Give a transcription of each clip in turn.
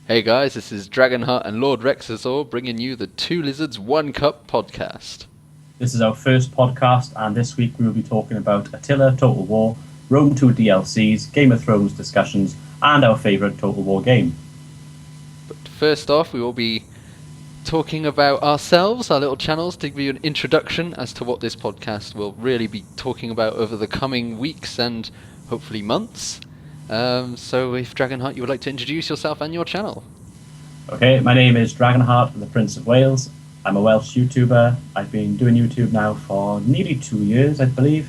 Hey guys, this is Dragonheart and Lord Rexazor bringing you the Two Lizards One Cup podcast. This is our first podcast, and this week we will be talking about Attila, Total War, Rome 2 DLCs, Game of Thrones discussions, and our favourite Total War game. But first off, we will be talking about ourselves, our little channels, to give you an introduction as to what this podcast will really be talking about over the coming weeks and hopefully months. So if Dragonheart, you would like to introduce yourself and your channel. Okay, my name is Dragonheart, the Prince of Wales. I'm a Welsh YouTuber. I've been doing YouTube now for nearly 2 years, I believe.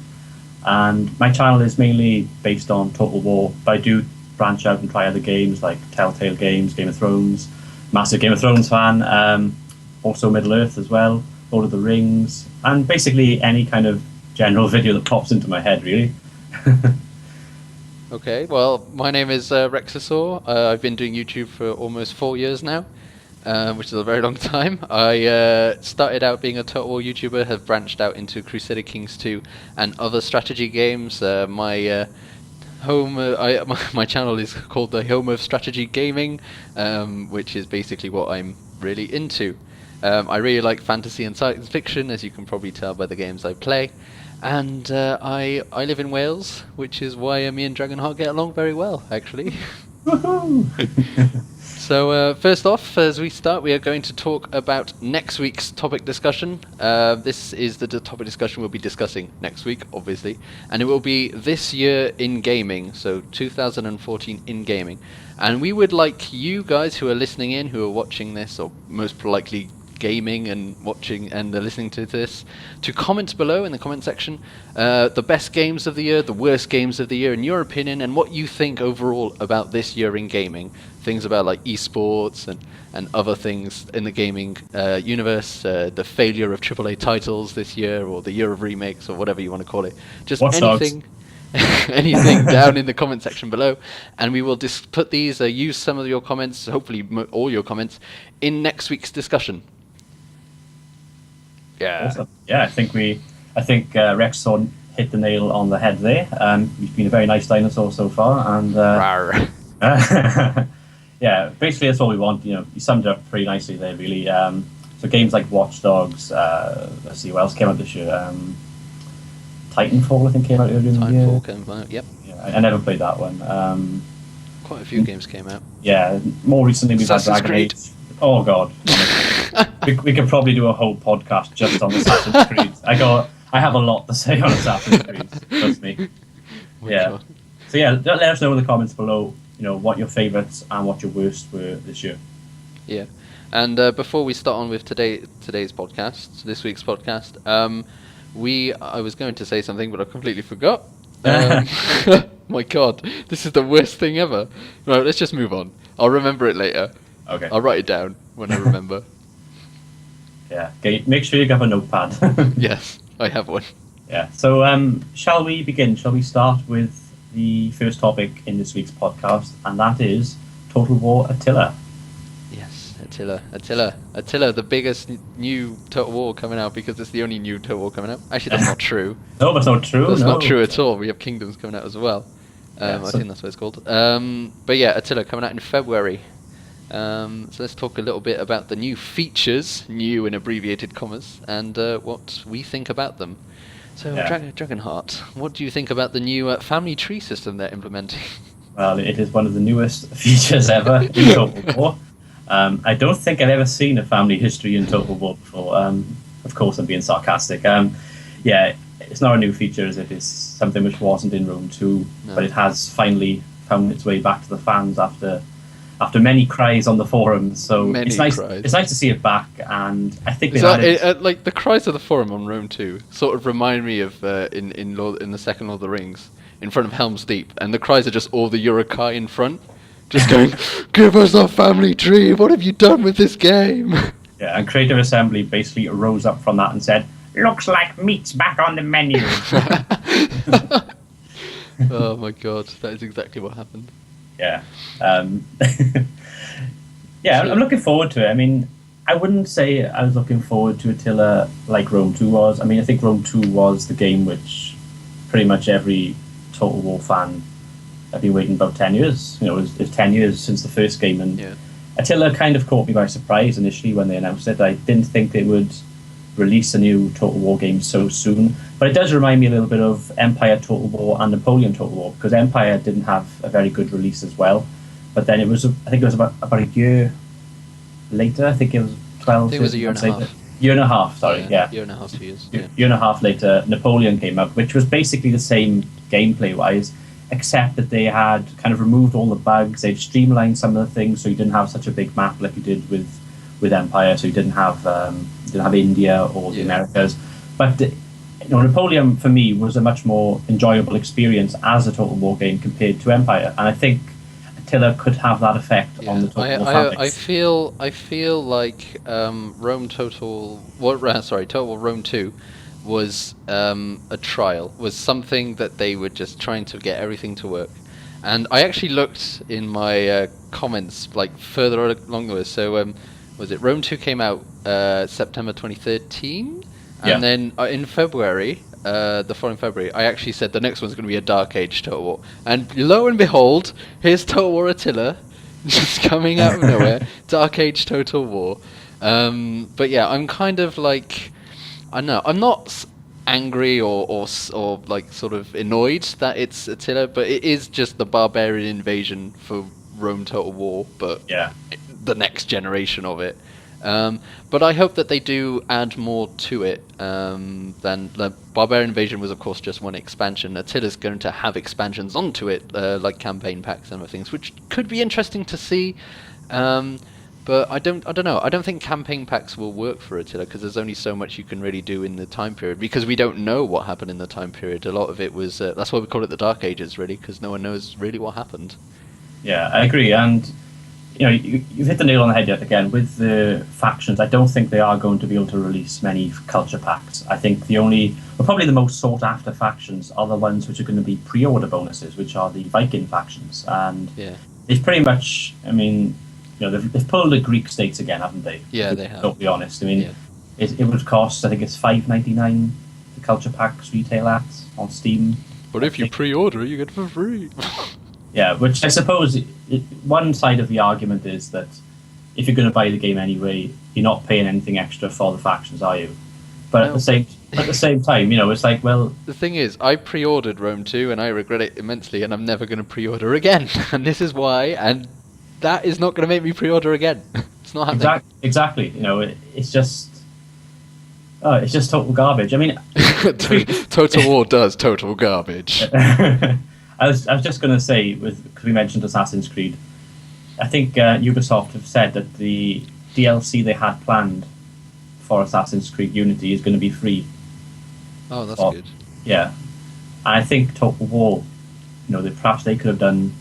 And my channel is mainly based on Total War, but I do branch out and try other games like Telltale Games, Game of Thrones, massive Game of Thrones fan, also Middle-earth as well, Lord of the Rings, and basically any kind of general video that pops into my head, really. Okay, well, my name is Rexazor. I've been doing YouTube for almost 4 years now, which is a very long time. I started out being a Total War YouTuber, have branched out into Crusader Kings 2 and other strategy games. My channel is called the Home of Strategy Gaming, which is basically what I'm really into. I really like fantasy and science fiction, as you can probably tell by the games I play. And I live in Wales, which is why me and Dragonheart get along very well, actually. So first off, as we start, we are going to talk about next week's topic discussion. This is the topic discussion we'll be discussing next week, obviously. And it will be this year in gaming, so 2014 in gaming. And we would like you guys who are listening in, who are watching this, or most likely gaming and watching and listening to this, to comment below in the comment section the best games of the year, the worst games of the year in your opinion, and what you think overall about this year in gaming. Things about like esports and other things in the gaming universe, the failure of AAA titles this year, or the year of remakes, or whatever you want to call it. Just anything. Anything down in the comment section below, and we will put these, use some of your comments, hopefully all your comments, in next week's discussion. Yeah. Awesome. Yeah, I think Rexon hit the nail on the head there. You've been a very nice dinosaur so far, and yeah, basically that's all we want. You know, you summed it up pretty nicely there, really. So games like Watch Dogs. Let's see what else came out this year. Titanfall, I think, came out earlier in the year. Titanfall came out. Yep. Yeah, I never played that one. Quite a few games came out. Yeah, more recently we've had Dragon Age. Oh god. we could probably do a whole podcast just on Assassin's Creed. I have a lot to say on Assassin's Creed, trust me. Yeah. So yeah, let us know in the comments below, you know, what your favourites and what your worst were this year. Yeah. And before we start on with today's podcast, this week's podcast, I was going to say something, but I completely forgot. My god, this is the worst thing ever. Right, let's just move on. I'll remember it later. Okay. I'll write it down when I remember. Yeah. Okay. Make sure you have a notepad. Yes, I have one. Yeah. So, shall we begin? Shall we start with the first topic in this week's podcast, and that is Total War Attila. Yes, Attila, the biggest new Total War coming out, because it's the only new Total War coming out. Actually, that's not true. No, that's not true. That's not true at all. We have Kingdoms coming out as well. Yeah, I think that's what it's called. But yeah, Attila coming out in February. So let's talk a little bit about the new features, new in abbreviated commas, and what we think about them. So, yeah. Dragonheart, what do you think about the new family tree system they're implementing? Well, it is one of the newest features ever in Total War. I don't think I've ever seen a family history in Total War before. Of course, I'm being sarcastic. Yeah, it's not a new feature, as it is something which wasn't in Rome 2, but it has finally found its way back to the fans after many cries on the forums. So it's nice. Cries. It's nice to see it back, and I think like the cries of the forum on Rome 2 sort of remind me of in the second Lord of the Rings, in front of Helm's Deep, and the cries are just all the Uruk-hai in front, just going, "Give us our family tree! What have you done with this game?" Yeah, and Creative Assembly basically rose up from that and said, "Looks like meat's back on the menu." Oh my god, that is exactly what happened. Yeah. Yeah, I'm looking forward to it. I mean, I wouldn't say I was looking forward to Attila like Rome 2 was. I mean, I think Rome 2 was the game which pretty much every Total War fan had been waiting about 10 years. You know, it was 10 years since the first game, and Attila kind of caught me by surprise initially when they announced it. I didn't think they would release a new Total War game so soon, but it does remind me a little bit of Empire Total War and Napoleon Total War, because Empire didn't have a very good release as well. But then I think it was about a year later. I think it was 12. I think it was a year and a half. Year and a half, sorry, yeah. Year and a half, 2 years. Year and a half later, Napoleon came out, which was basically the same gameplay-wise, except that they had kind of removed all the bugs. They'd streamlined some of the things, so you didn't have such a big map like you did with Empire. So you didn't have India or the Americas. But Napoleon for me was a much more enjoyable experience as a Total War game compared to Empire, and I think Attila could have that effect on the Total War fans. I feel like Total War Rome 2 was a trial, was something that they were just trying to get everything to work. And I actually looked in my comments like further along the list. So was it Rome 2 came out September 2013, and then in February, the following February, I actually said the next one's going to be a Dark Age Total War, and lo and behold, here's Total War Attila, just coming out of nowhere, Dark Age Total War. But yeah, I'm kind of like, I know I'm not angry or like sort of annoyed that it's Attila, but it is just the barbarian invasion for Rome Total War, but the next generation of it. But I hope that they do add more to it than the Barbarian Invasion was, of course, just one expansion. Attila's going to have expansions onto it, like campaign packs and other things, which could be interesting to see. But I don't know. I don't think campaign packs will work for Attila because there's only so much you can really do in the time period, because we don't know what happened in the time period. A lot of it was that's why we call it the Dark Ages, really, because no one knows really what happened. Yeah, I agree, and you've hit the nail on the head yet again with the factions. I don't think they are going to be able to release many culture packs. I think probably the most sought after factions are the ones which are going to be pre-order bonuses, which are the Viking factions, and they've pretty much, they've pulled the Greek states again, haven't they? Yeah, they have. To be honest, it would cost, I think it's $5.99 the culture packs retail at on Steam. But if you pre-order, you get it for free. Yeah, which I suppose one side of the argument is that if you're going to buy the game anyway, you're not paying anything extra for the factions, are you? But at the same time, it's like, well, the thing is, I pre-ordered Rome 2 and I regret it immensely, and I'm never going to pre-order again, and this is why, and that is not going to make me pre-order again. It's not happening. Exactly. It's just total garbage. Total War does total garbage. I was just going to say, because we mentioned Assassin's Creed, I think Ubisoft have said that the DLC they had planned for Assassin's Creed Unity is going to be free. Oh, that's good. Yeah, and I think Total War, perhaps they could have done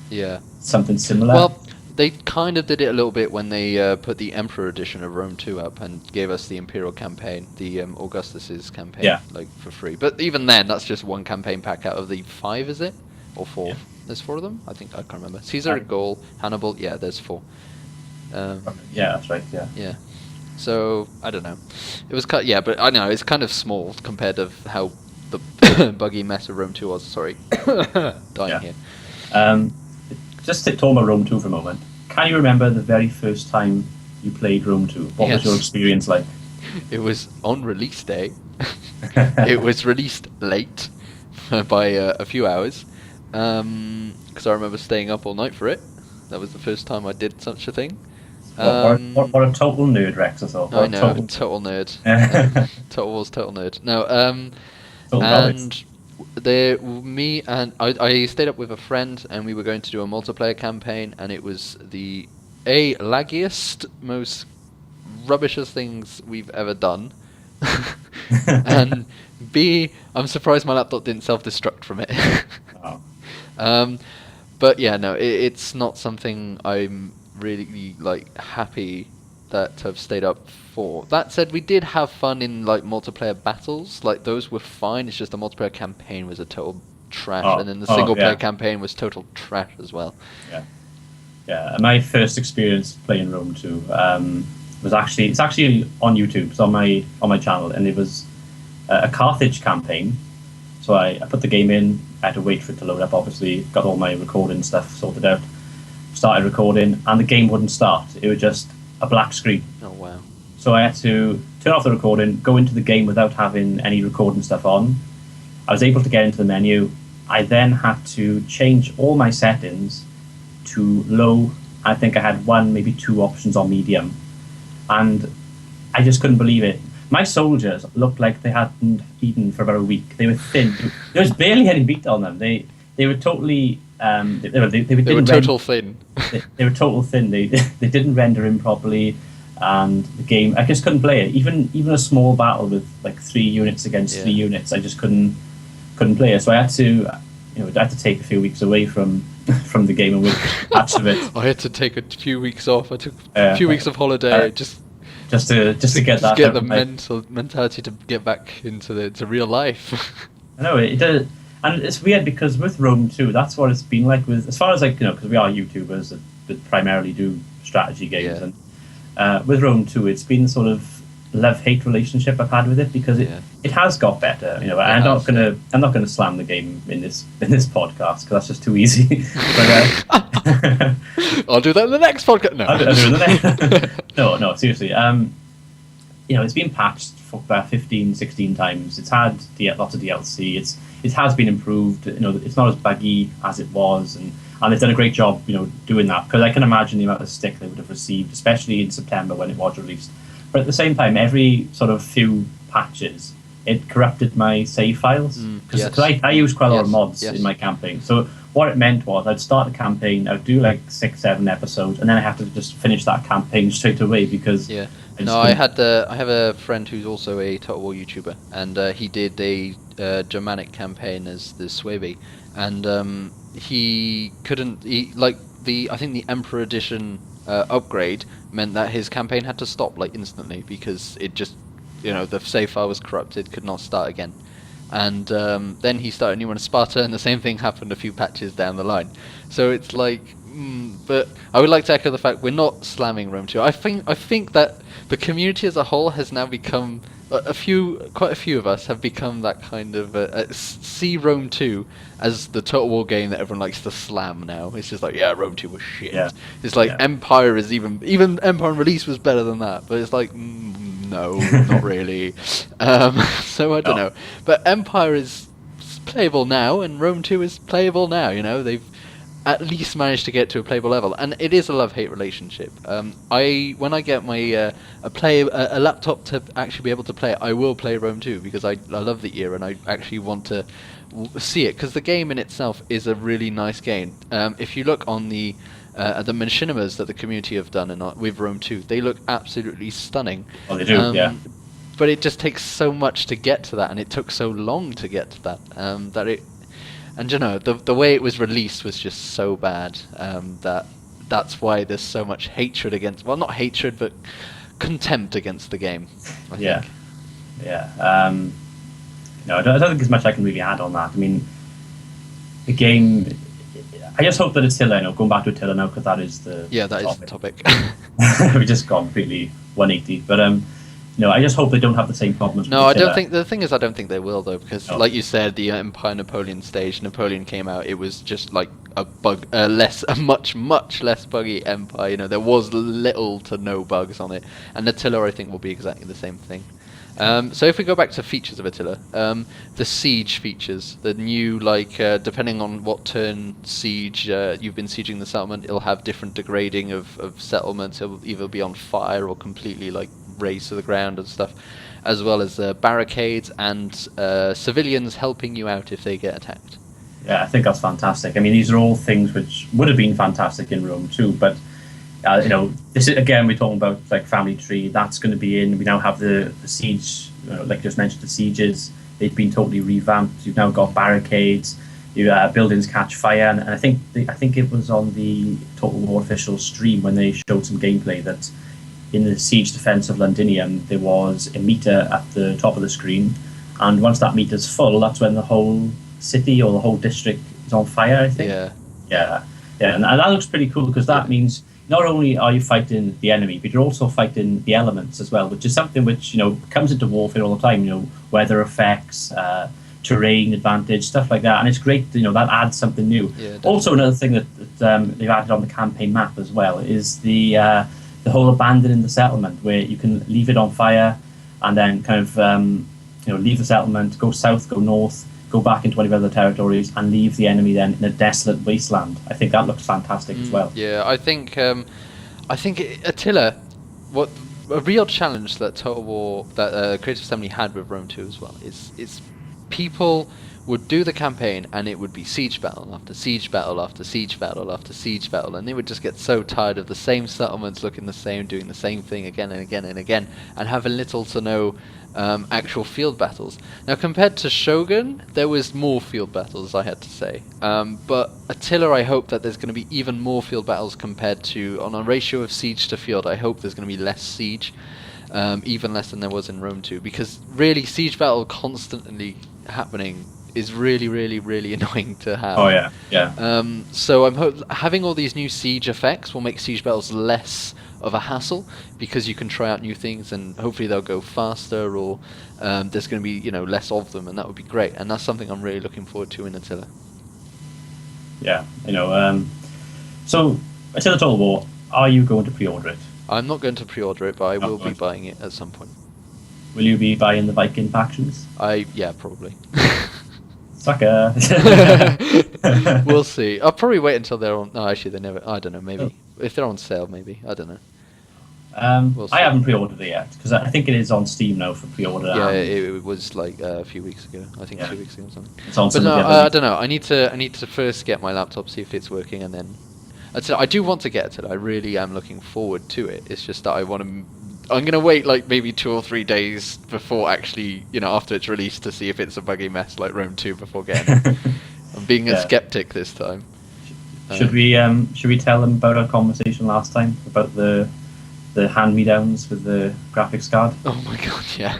something similar. Well, they kind of did it a little bit when they put the Emperor edition of Rome 2 up and gave us the Imperial campaign, the Augustus's campaign, for free. But even then, that's just one campaign pack out of the 5, is it? Or 4? There's 4 of them? I can't remember. Caesar, Gaul, Hannibal, there's 4. That's right, Yeah. So, I don't know. It was but I know, it's kind of small compared to how the buggy mess of Rome 2 was. Sorry. Dying here. Just to talk about Rome 2 for a moment. Can you remember the very first time you played Rome 2? What was your experience like? It was on release day. It was released late by a few hours. Because I remember staying up all night for it. That was the first time I did such a thing. What a total nerd, Rex, I thought. I know, total nerd. Total War's total nerd. No, and I stayed up with a friend, and we were going to do a multiplayer campaign, and it was the laggiest, most rubbishest things we've ever done. And B, I'm surprised my laptop didn't self-destruct from it. But yeah, no, it's not something I'm really happy that I've stayed up for. That said, we did have fun in multiplayer battles. Those were fine. It's just the multiplayer campaign was a total trash, and then the single player campaign was total trash as well. Yeah. My first experience playing Rome 2 was actually on YouTube. It's on my channel, and it was a Carthage campaign. So I put the game in. I had to wait for it to load up. Obviously, got all my recording stuff sorted out. started recording, and the game wouldn't start. It was just a black screen. Oh wow. So I had to turn off the recording, go into the game without having any recording stuff on. I was able to get into the menu. I then had to change all my settings to low. I think I had one, maybe two options on medium. And I just couldn't believe it. My soldiers looked like they hadn't eaten for about a week. They were thin. There was barely any meat on them. They were totally... They were total thin. They were total thin. They didn't render in properly. And the game, I just couldn't play it. Even a small battle with like 3 units against 3 units, I just couldn't play it. So I had to, I had to take a few weeks away from the game and with patch of it. I had to take a few weeks off. I took a few weeks of holiday just to get the mentality to get back into real life. I know it does, and it's weird because with Rome 2, that's what it's been like with, as far as like because we are YouTubers that primarily do strategy games and. With Rome 2, it's been sort of love-hate relationship I've had with it because it has got better. I'm not gonna slam the game in this podcast because that's just too easy. But I'll do that in the next podcast. No, I'll do it in the next. No, seriously. It's been patched for about 15, 16 times. It's had lots of DLC. It has been improved. It's not as buggy as it was, and they've done a great job, doing that, because I can imagine the amount of stick they would have received, especially in September when it was released. But at the same time, every sort of few patches, it corrupted my save files, because I use quite a lot of mods in my campaign. So what it meant was I'd start a campaign, I'd do like 6-7 episodes, and then I have to just finish that campaign straight away because I have a friend who's also a Total War YouTuber, and he did a Germanic campaign as the Suebi, and he couldn't. I think the Emperor Edition upgrade meant that his campaign had to stop like instantly because it just, the save file was corrupted, could not start again. And then he started a new one in Sparta, and the same thing happened a few patches down the line. So it's like, but I would like to echo the fact we're not slamming Rome 2. I think that the community as a whole has now become quite a few of us have become that kind of see Rome 2 as the Total War game that everyone likes to slam now. It's just like, Rome 2 was shit. Yeah. It's like Empire is even Empire on release was better than that, but it's like no, not really. So I don't know. But Empire is playable now, and Rome 2 is playable now. They've at least managed to get to a playable level, and it is a love-hate relationship. When I get my a laptop to actually be able to play it, I will play Rome 2 because I love the era and I actually want to see it because the game in itself is a really nice game. If you look on the machinimas that the community have done with Rome 2, they look absolutely stunning. Oh, they do, yeah. But it just takes so much to get to that, and it took so long to get to that that it. And the way it was released was just so bad that's why there's so much hatred against. Well, not hatred, but contempt against the game. I think. Yeah. I don't think there's much I can really add on that. I mean, the game. I just hope that Attila, going back to Attila now, because that is the topic. We just gone completely 180, but I just hope they don't have the same problems. No, I don't think. The thing is, I don't think they will though, because like you said, the Empire Napoleon stage, Napoleon came out. It was just like a much less buggy Empire. There was little to no bugs on it, and Attila, I think, will be exactly the same thing. So if we go back to features of Attila, the siege features, the new depending on what turn siege you've been sieging the settlement, it'll have different degrading of settlements. It'll either be on fire or completely razed to the ground and stuff, as well as barricades and civilians helping you out if they get attacked. Yeah, I think that's fantastic. I mean, these are all things which would have been fantastic in Rome too, but this is, again, we're talking about family tree. That's going to be in. We now have the siege, like just mentioned, the sieges. They've been totally revamped. You've now got barricades. Buildings catch fire, and I think it was on the Total War official stream when they showed some gameplay that in the siege defense of Londinium there was a meter at the top of the screen, and once that meter's full, that's when the whole city or the whole district is on fire. I think. Yeah, and that looks pretty cool because that means not only are you fighting the enemy, but you're also fighting the elements as well, which is something which comes into warfare all the time. Weather effects, terrain advantage, stuff like that, and it's great. That adds something new. Also, another thing that they've added on the campaign map as well is the whole abandoning the settlement, where you can leave it on fire and then kind of leave the settlement, go south, go north, go back into one of the other territories, and leave the enemy then in a desolate wasteland. I think that looks fantastic as well. Yeah, I think Attila, what a real challenge that Total War that Creative Assembly had with Rome 2 as well is people would do the campaign and it would be siege battle after siege battle after siege battle after siege battle, and they would just get so tired of the same settlements looking the same, doing the same thing again and again and again, and having little to no actual field battles. Now, compared to Shogun, there was more field battles, I had to say. But Attila, I hope that there's going to be even more field battles compared to, on a ratio of siege to field, I hope there's going to be less siege, even less than there was in Rome 2, because really siege battle constantly happening is really, really, really annoying to have. Oh yeah. So I'm having all these new siege effects will make siege battles less of a hassle, because you can try out new things and hopefully they'll go faster, or there's going to be less of them, and that would be great. And that's something I'm really looking forward to in Attila. Yeah, so Attila Total War, are you going to pre-order it? I'm not going to pre-order it, but I will be buying it at some point. Will you be buying the Viking factions? Yeah, probably. Sucker. We'll see. I'll probably wait until they're on. No, actually, they never. I don't know. Maybe if they're on sale, maybe. I don't know. We'll I haven't pre-ordered it yet because I think it is on Steam now for pre-order. Yeah, it was like a few weeks ago. I think 2 weeks ago or something. It's on. But no, I don't know. I need to first get my laptop, see if it's working, and then. I do want to get it. I really am looking forward to it. It's just that I want to. I'm going to wait like maybe 2 or 3 days before actually, after it's released, to see if it's a buggy mess like Rome 2 before getting it. I'm being a skeptic this time. Should we tell them about our conversation last time about the hand-me-downs with the graphics card? Oh my god, yeah.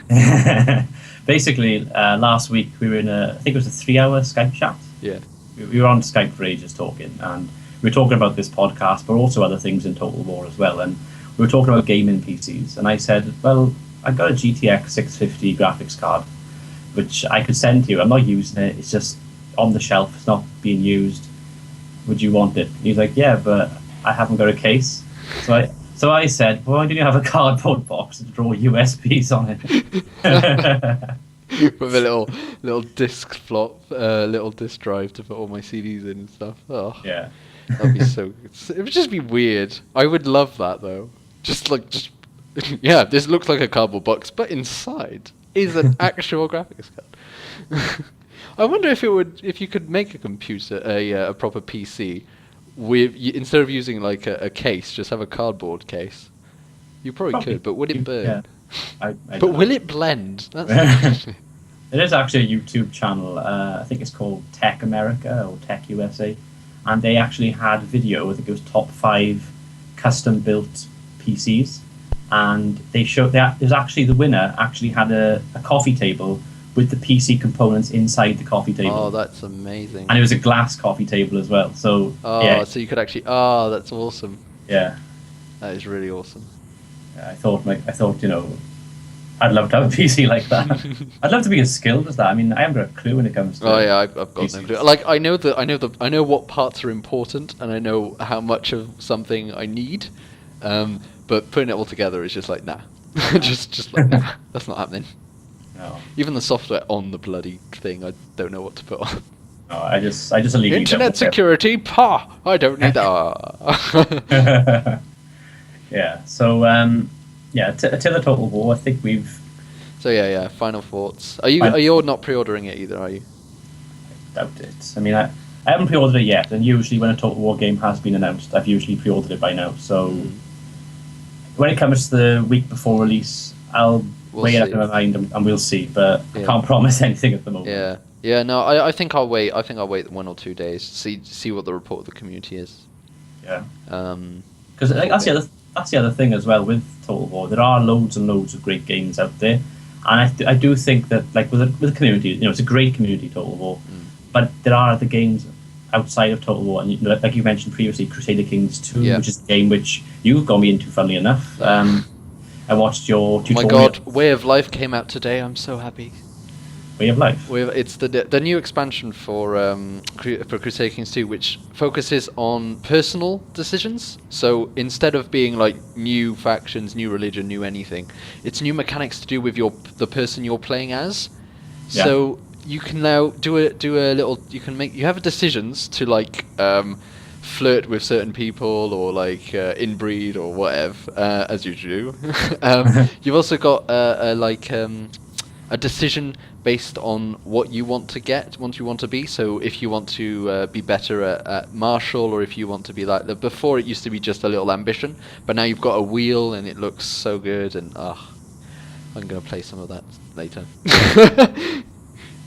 Basically, last week we were in I think it was a 3-hour Skype chat. Yeah. We were on Skype for ages talking, and we were talking about this podcast, but also other things in Total War as well, and we were talking about gaming PCs, and I said, well, I've got a GTX 650 graphics card, which I could send to you. I'm not using it. It's just on the shelf. It's not being used. Would you want it? And he's like, yeah, but I haven't got a case. So I said, well, why don't you have a cardboard box to draw USBs on it? With a little disc flop, little disc drive to put all my CDs in and stuff. Oh, yeah. That'd be so. It would just be weird. I would love that though. Yeah, this looks like a cardboard box, but inside is an actual graphics card. I wonder if you could make a computer, a proper PC, instead of using like a case, just have a cardboard case. You probably could, but would it burn? Yeah. But will it blend? That's There is actually a YouTube channel. I think it's called Tech America or Tech USA, and they actually had video. I think it was top 5 custom-built PCs, and they showed that there's actually the winner actually had a coffee table with the PC components inside the coffee table. Oh, that's amazing! And it was a glass coffee table as well. So so you could actually. Oh, that's awesome! Yeah, that is really awesome. Yeah, I thought I'd love to have a PC like that. I'd love to be as skilled as that. I mean, I haven't got a clue when it comes to. Oh yeah, I've got no clue. Like I know what parts are important, and I know how much of something I need. But putting it all together is just like nah, just like nah, that's not happening. No. Even the software on the bloody thing, I don't know what to put on. No, I just illegally Internet security, I don't need that. Yeah. So Attila Total War. I think we've. So yeah. Final thoughts. Are you not pre-ordering it either? Are you? I doubt it. I mean, I haven't pre-ordered it yet, and usually when a Total War game has been announced, I've usually pre-ordered it by now. So when it comes to the week before release, I'll weigh it up in my mind and we'll see. But I can't promise anything at the moment. Yeah. No, I think I'll wait. I think I'll wait 1 or 2 days. See what the report of the community is. Yeah. Because that's the other thing as well with Total War. There are loads and loads of great games out there, and I do think that like with the community, it's a great community, Total War. But there are other games outside of Total War, and like you mentioned previously, Crusader Kings 2, which is a game which you've got me into, funnily enough. I watched your tutorial. Oh my god, Way of Life came out today. I'm so happy. way of life. It's the new expansion for Crusader Kings 2, which focuses on personal decisions. So instead of being like new factions, new religion, new anything, it's new mechanics to do with the person you're playing as. Yeah. So you can now do a little. You have decisions to like flirt with certain people or like inbreed or whatever, as you do. You've also got a decision based on what you want to get, what you want to be. So if you want to be better at martial, or if you want to be like before, it used to be just a little ambition, but now you've got a wheel and it looks so good. And I'm gonna play some of that later.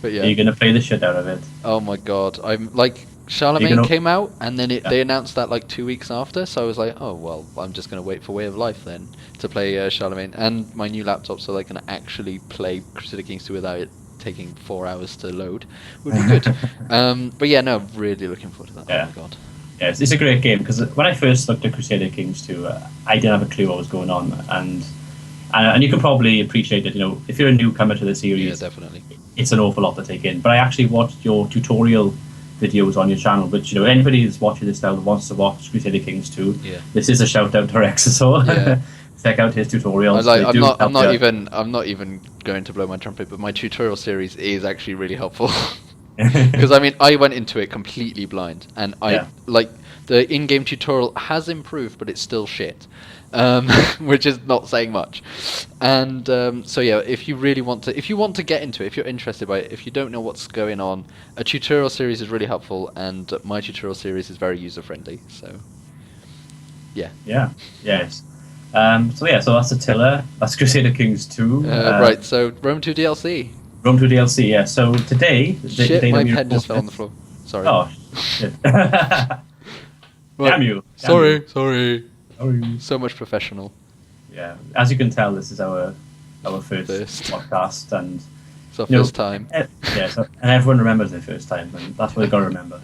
But yeah, Are you going to play the shit out of it? oh my god, I'm like. Charlemagne came out, and then they announced that like 2 weeks after, so I was like, oh, well, I'm just going to wait for Way of Life then to play Charlemagne, and my new laptop, so I can actually play Crusader Kings 2 without it taking 4 hours to load, would be good. But yeah, no, really looking forward to that. Yeah. Oh my god. Yeah, it's a great game, because when I first looked at Crusader Kings 2, I didn't have a clue what was going on, and you can probably appreciate it, if you're a newcomer to the series, Yeah, definitely. it's an awful lot to take in. But I actually watched your tutorial videos on your channel, which anybody who's watching this now that wants to watch Crusader Kings 2, this is a shout out to Rexasor. Yeah. Check out his tutorials. I'm not even going to blow my trumpet, but my tutorial series is actually really helpful. Because I mean, I went into it completely blind, and like the in-game tutorial has improved, but it's still shit. Which is not saying much. And so yeah, if you want to get into it, if you're interested by it, if you don't know what's going on, a tutorial series is really helpful, and my tutorial series is very user friendly. So yeah. Yes. So that's Attila. That's Crusader Kings 2. Right. So Rome 2 DLC. Rome 2 DLC. Yeah. So today, Shit, my pen just fell on the floor. Sorry. Oh shit. Well, Damn you. Sorry. Sorry. So much professional. Yeah, as you can tell, this is our first podcast, and it's our first time. So, and everyone remembers their first time, and that's what they got to remember.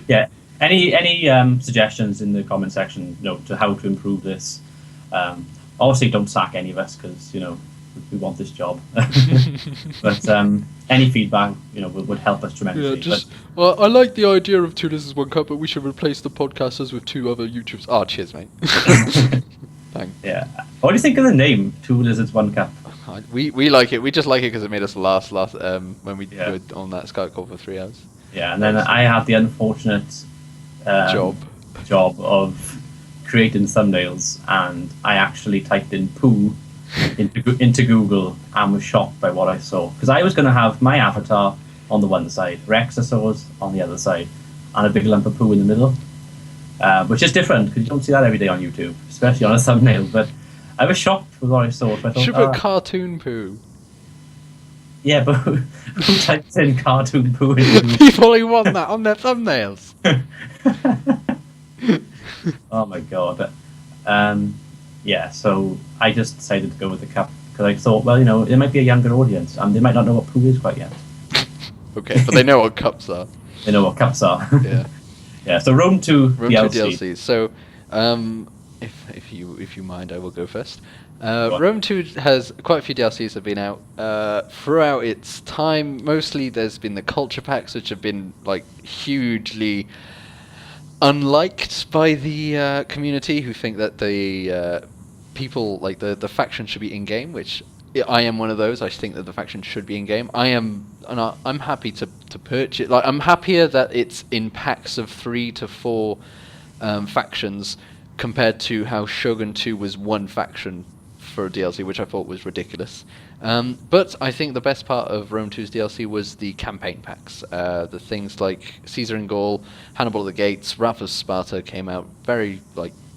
Yeah. Any suggestions in the comment section, to how to improve this? Obviously, don't sack any of us, because we want this job. But any feedback, would help us tremendously. Yeah, well, I like the idea of 2 Lizards 1 Cup, but we should replace the podcasters with 2 other YouTubers. Oh, cheers, mate. Thanks. Yeah. What do you think of the name 2 Lizards 1 Cup? We like it. We just like it because it made us laugh when we were on that Skype call for 3 hours. Yeah, and then I had the unfortunate job of creating thumbnails, and I actually typed in poo into Google and was shocked by what I saw, because I was going to have my avatar on the one side, Rexasaur's on the other side, and a big lump of poo in the middle, which is different because you don't see that every day on YouTube, especially on a thumbnail. But I was shocked with what I saw. So I thought, should put cartoon poo. Yeah, but who types in cartoon poo into people who want that on their thumbnails? Oh my god. Yeah, so I just decided to go with the cup, because I thought, well, it might be a younger audience, and they might not know what poo is quite yet. Okay, but they know what cups are. They know what cups are. Yeah. Yeah, so Rome 2 DLC. 2 DLC. So, if you mind, I will go first. Rome 2 has quite a few DLCs have been out throughout its time. Mostly there's been the culture packs, which have been like hugely unliked by the community, who think that the people, like the faction, should be in-game, which I am one of those. I think that the faction should be in-game. I'm happy to purchase. Like, I'm happier that it's in packs of 3 to 4 factions, compared to how Shogun 2 was one faction for a DLC, which I thought was ridiculous. But I think the best part of Rome 2's DLC was the campaign packs. The things like Caesar in Gaul, Hannibal at the Gates, Wrath of Sparta came out very,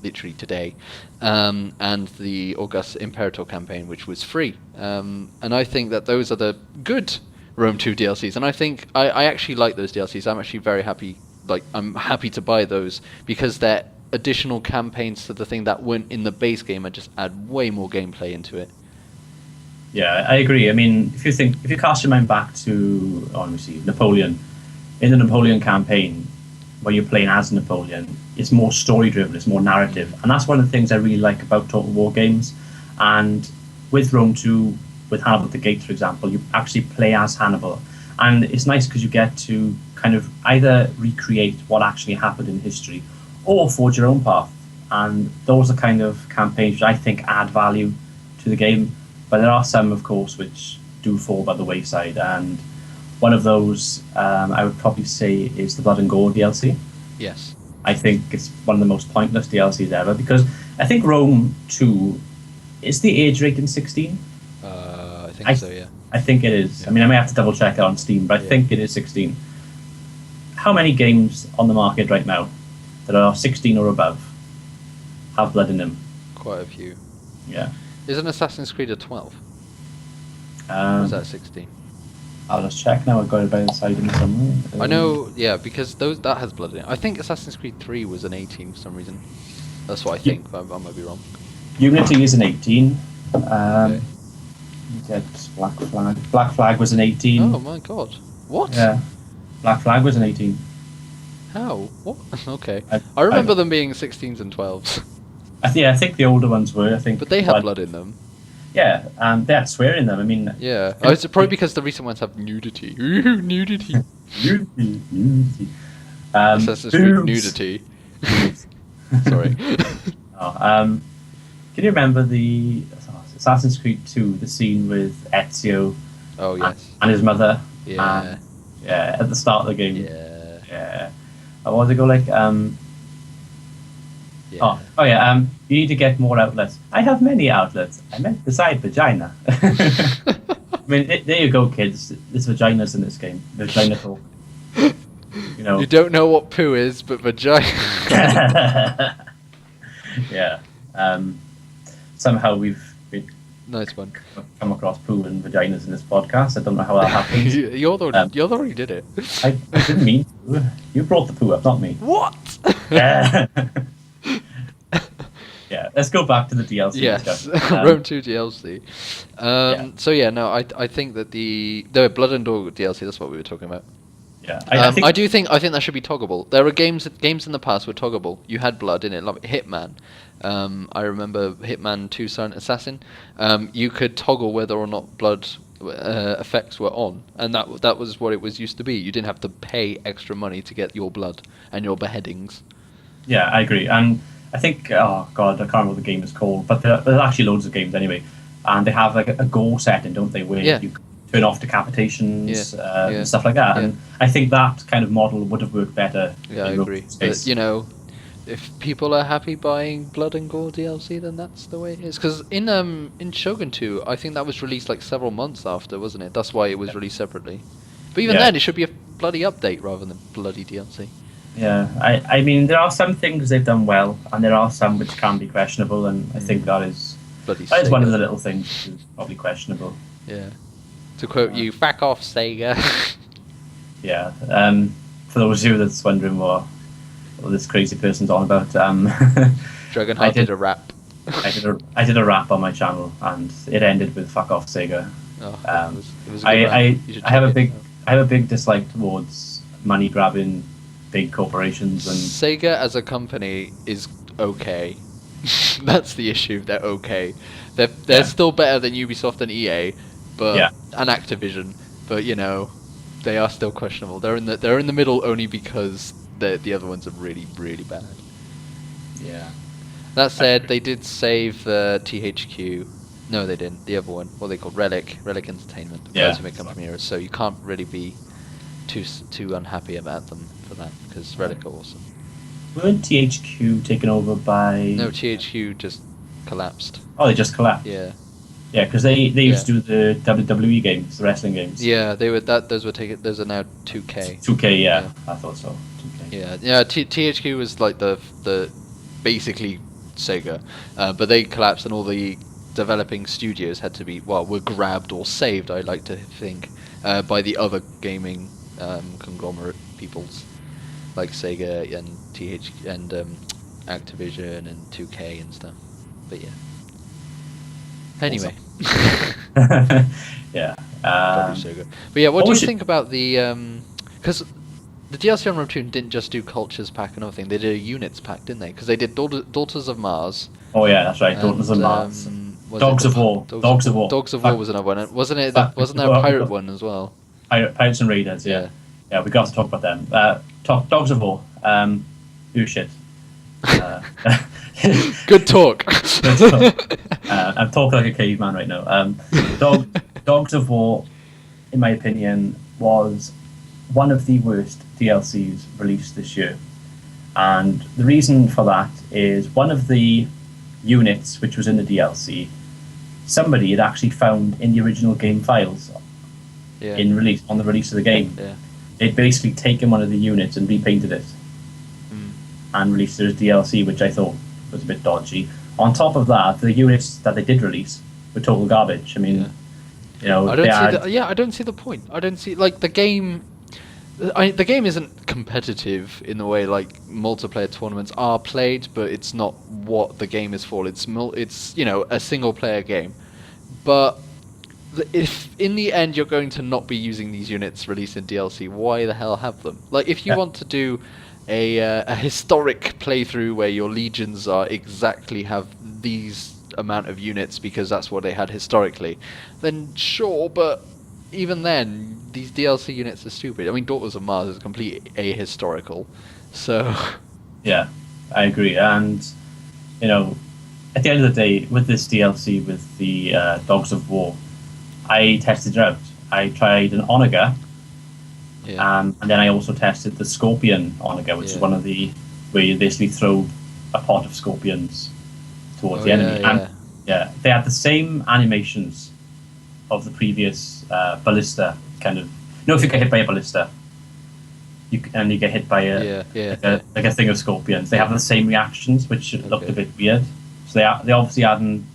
literally today, and the August Imperator campaign, which was free. And I think that those are the good Rome 2 DLCs, and I think I actually like those DLCs. I'm actually very happy. I'm happy to buy those, because they're additional campaigns to the thing that weren't in the base game and just add way more gameplay into it. Yeah, I agree. I mean, if you cast your mind back to, Napoleon, in the Napoleon campaign, when you're playing as Napoleon, it's more story driven, it's more narrative, and that's one of the things I really like about Total War games. And with Rome 2, with Hannibal at the Gates, for example, you actually play as Hannibal. And it's nice because you get to kind of either recreate what actually happened in history or forge your own path. And those are kind of campaigns which I think add value to the game. But there are some, of course, which do fall by the wayside. And one of those, I would probably say, is the Blood and Gore DLC. Yes. I think it's one of the most pointless DLCs ever because I think Rome 2 is the age rating 16. I think so, yeah. I think it is. Yeah. I mean, I may have to double check it on Steam, but I think it is 16. How many games on the market right now that are 16 or above have blood in them? Quite a few. Yeah. Isn't Assassin's Creed a 12? Or is that 16? I'll just check now. I've got it by the side of me somewhere. I know, yeah, because that has blood in it. I think Assassin's Creed 3 was an 18 for some reason. That's what I think, but I might be wrong. Unity is an 18. Okay. Get Black Flag. Black Flag was an 18. Oh my god. What? Yeah. Black Flag was an 18. How? What? Okay. I remember them being 16s and 12s. I think the older ones were. I think, But they had blood in them. Yeah, they had swear in them. I mean, Yeah. Oh, it's probably because the recent ones have nudity. Ooh, nudity. nudity. Assassin's Creed nudity. Sorry. Can you remember the Assassin's Creed 2, the scene with Ezio? Oh yes. And his mother. Yeah. Yeah, at the start of the game. Yeah. Yeah. What was it go like? Yeah. Oh yeah. You need to get more outlets. I have many outlets. I meant beside vagina. I mean, there you go, kids. There's vaginas in this game. Vagina talk. You know. You don't know what poo is, but vagina. Yeah. Somehow we've Nice one. come across poo and vaginas in this podcast. I don't know how that happened. You're the one who did it. I didn't mean to. You brought the poo up, not me. What? Yeah. Yeah. Let's go back to the DLC Yes. discussion. Rome 2 DLC. Yeah. So yeah, no, I think that the Blood and Door DLC. That's what we were talking about. Yeah. I think that should be toggable. There are games in the past were toggable. You had blood in it, like Hitman. I remember Hitman 2 Silent Assassin. You could toggle whether or not blood effects were on, and that was what it was used to be. You didn't have to pay extra money to get your blood and your beheadings. Yeah, I agree. And I think, oh god, I can't remember what the game is called, but there's actually loads of games anyway, and they have like a goal setting, don't they, where you turn off decapitations and stuff like that. Yeah. And I think that kind of model would have worked better. Yeah, I agree. But, you know, if people are happy buying Blood and Gore DLC, then that's the way it is. Because in Shogun 2, I think that was released like several months after, wasn't it? That's why it was released separately. But even then, it should be a bloody update rather than bloody DLC. Yeah, I mean, there are some things they've done well, and there are some which can be questionable, and I think that is one of the little things which is probably questionable. Yeah. To quote you, "Back off, Sega." Yeah. For those of you that's wondering what this crazy person's on about, Dragonhearts did a rap. I did a rap on my channel, and it ended with "fuck off, Sega." Oh, it was a good I rap. I have a big dislike towards money grabbing big corporations, and Sega as a company is okay. That's the issue. They're okay. They're still better than Ubisoft and EA, but and Activision. But you know, they are still questionable. They're in the middle only because the other ones are really really bad. Yeah. That said, they did save THQ. No, they didn't. The other one, what they called Relic Entertainment. The guys who make Company Heroes. So you can't really be too unhappy about them for that, because Relic are awesome. Weren't THQ taken over by? No, THQ just collapsed. Oh, they just collapsed. Yeah. Yeah, because they used to do the WWE games, the wrestling games. Yeah, they were those were taken. Those are now 2K. 2K, yeah. I thought so. 2K.2K. Yeah. THQ was like the basically Sega, but they collapsed, and all the developing studios had to were grabbed or saved. I like to think by the other gaming conglomerate peoples like Sega and THQ and Activision and 2K and stuff. But yeah. Anyway. Yeah. Sega. But yeah, what do you think about the because the DLC on Rome 2 didn't just do Cultures Pack and everything. They did a Units Pack, didn't they? Because they did Daughters of Mars. Oh yeah, that's right. Daughters of Mars. Was it Dogs the of War. Dogs of War. Dogs of War was another one, wasn't it? Fuck, Wasn't there a pirate one as well? Pirates and Raiders, Yeah. Yeah, we got to talk about them. Dogs of War. You shit. Uh, Good talk. I'm talking like a caveman right now. Dogs of War, in my opinion, was one of the worst DLCs released this year. And the reason for that is one of the units which was in the DLC, somebody had actually found in the original game files on the release of the game. Yeah. They'd basically taken one of the units and repainted it and released it as DLC, which I thought was a bit dodgy. On top of that, the units that they did release were total garbage. I mean, I don't see the point. I don't see the game. The game isn't competitive in the way like multiplayer tournaments are played, but it's not what the game is for. It's a single player game. But if in the end you're going to not be using these units released in DLC, why the hell have them? Like if you want to do a historic playthrough where your legions are exactly have these amount of units because that's what they had historically, then sure, but even then, these DLC units are stupid. I mean, Daughters of Mars is completely ahistorical, so... Yeah, I agree. And, at the end of the day, with this DLC, with the Dogs of War, I tested it out. I tried an Onager, and then I also tested the Scorpion Onager, which is one of the... where you basically throw a pot of scorpions towards the enemy. And, they had the same animations of the previous ballista kind of. If you get hit by a ballista, you get hit by a thing of scorpions. They have the same reactions, which looked a bit weird. So they obviously hadn't.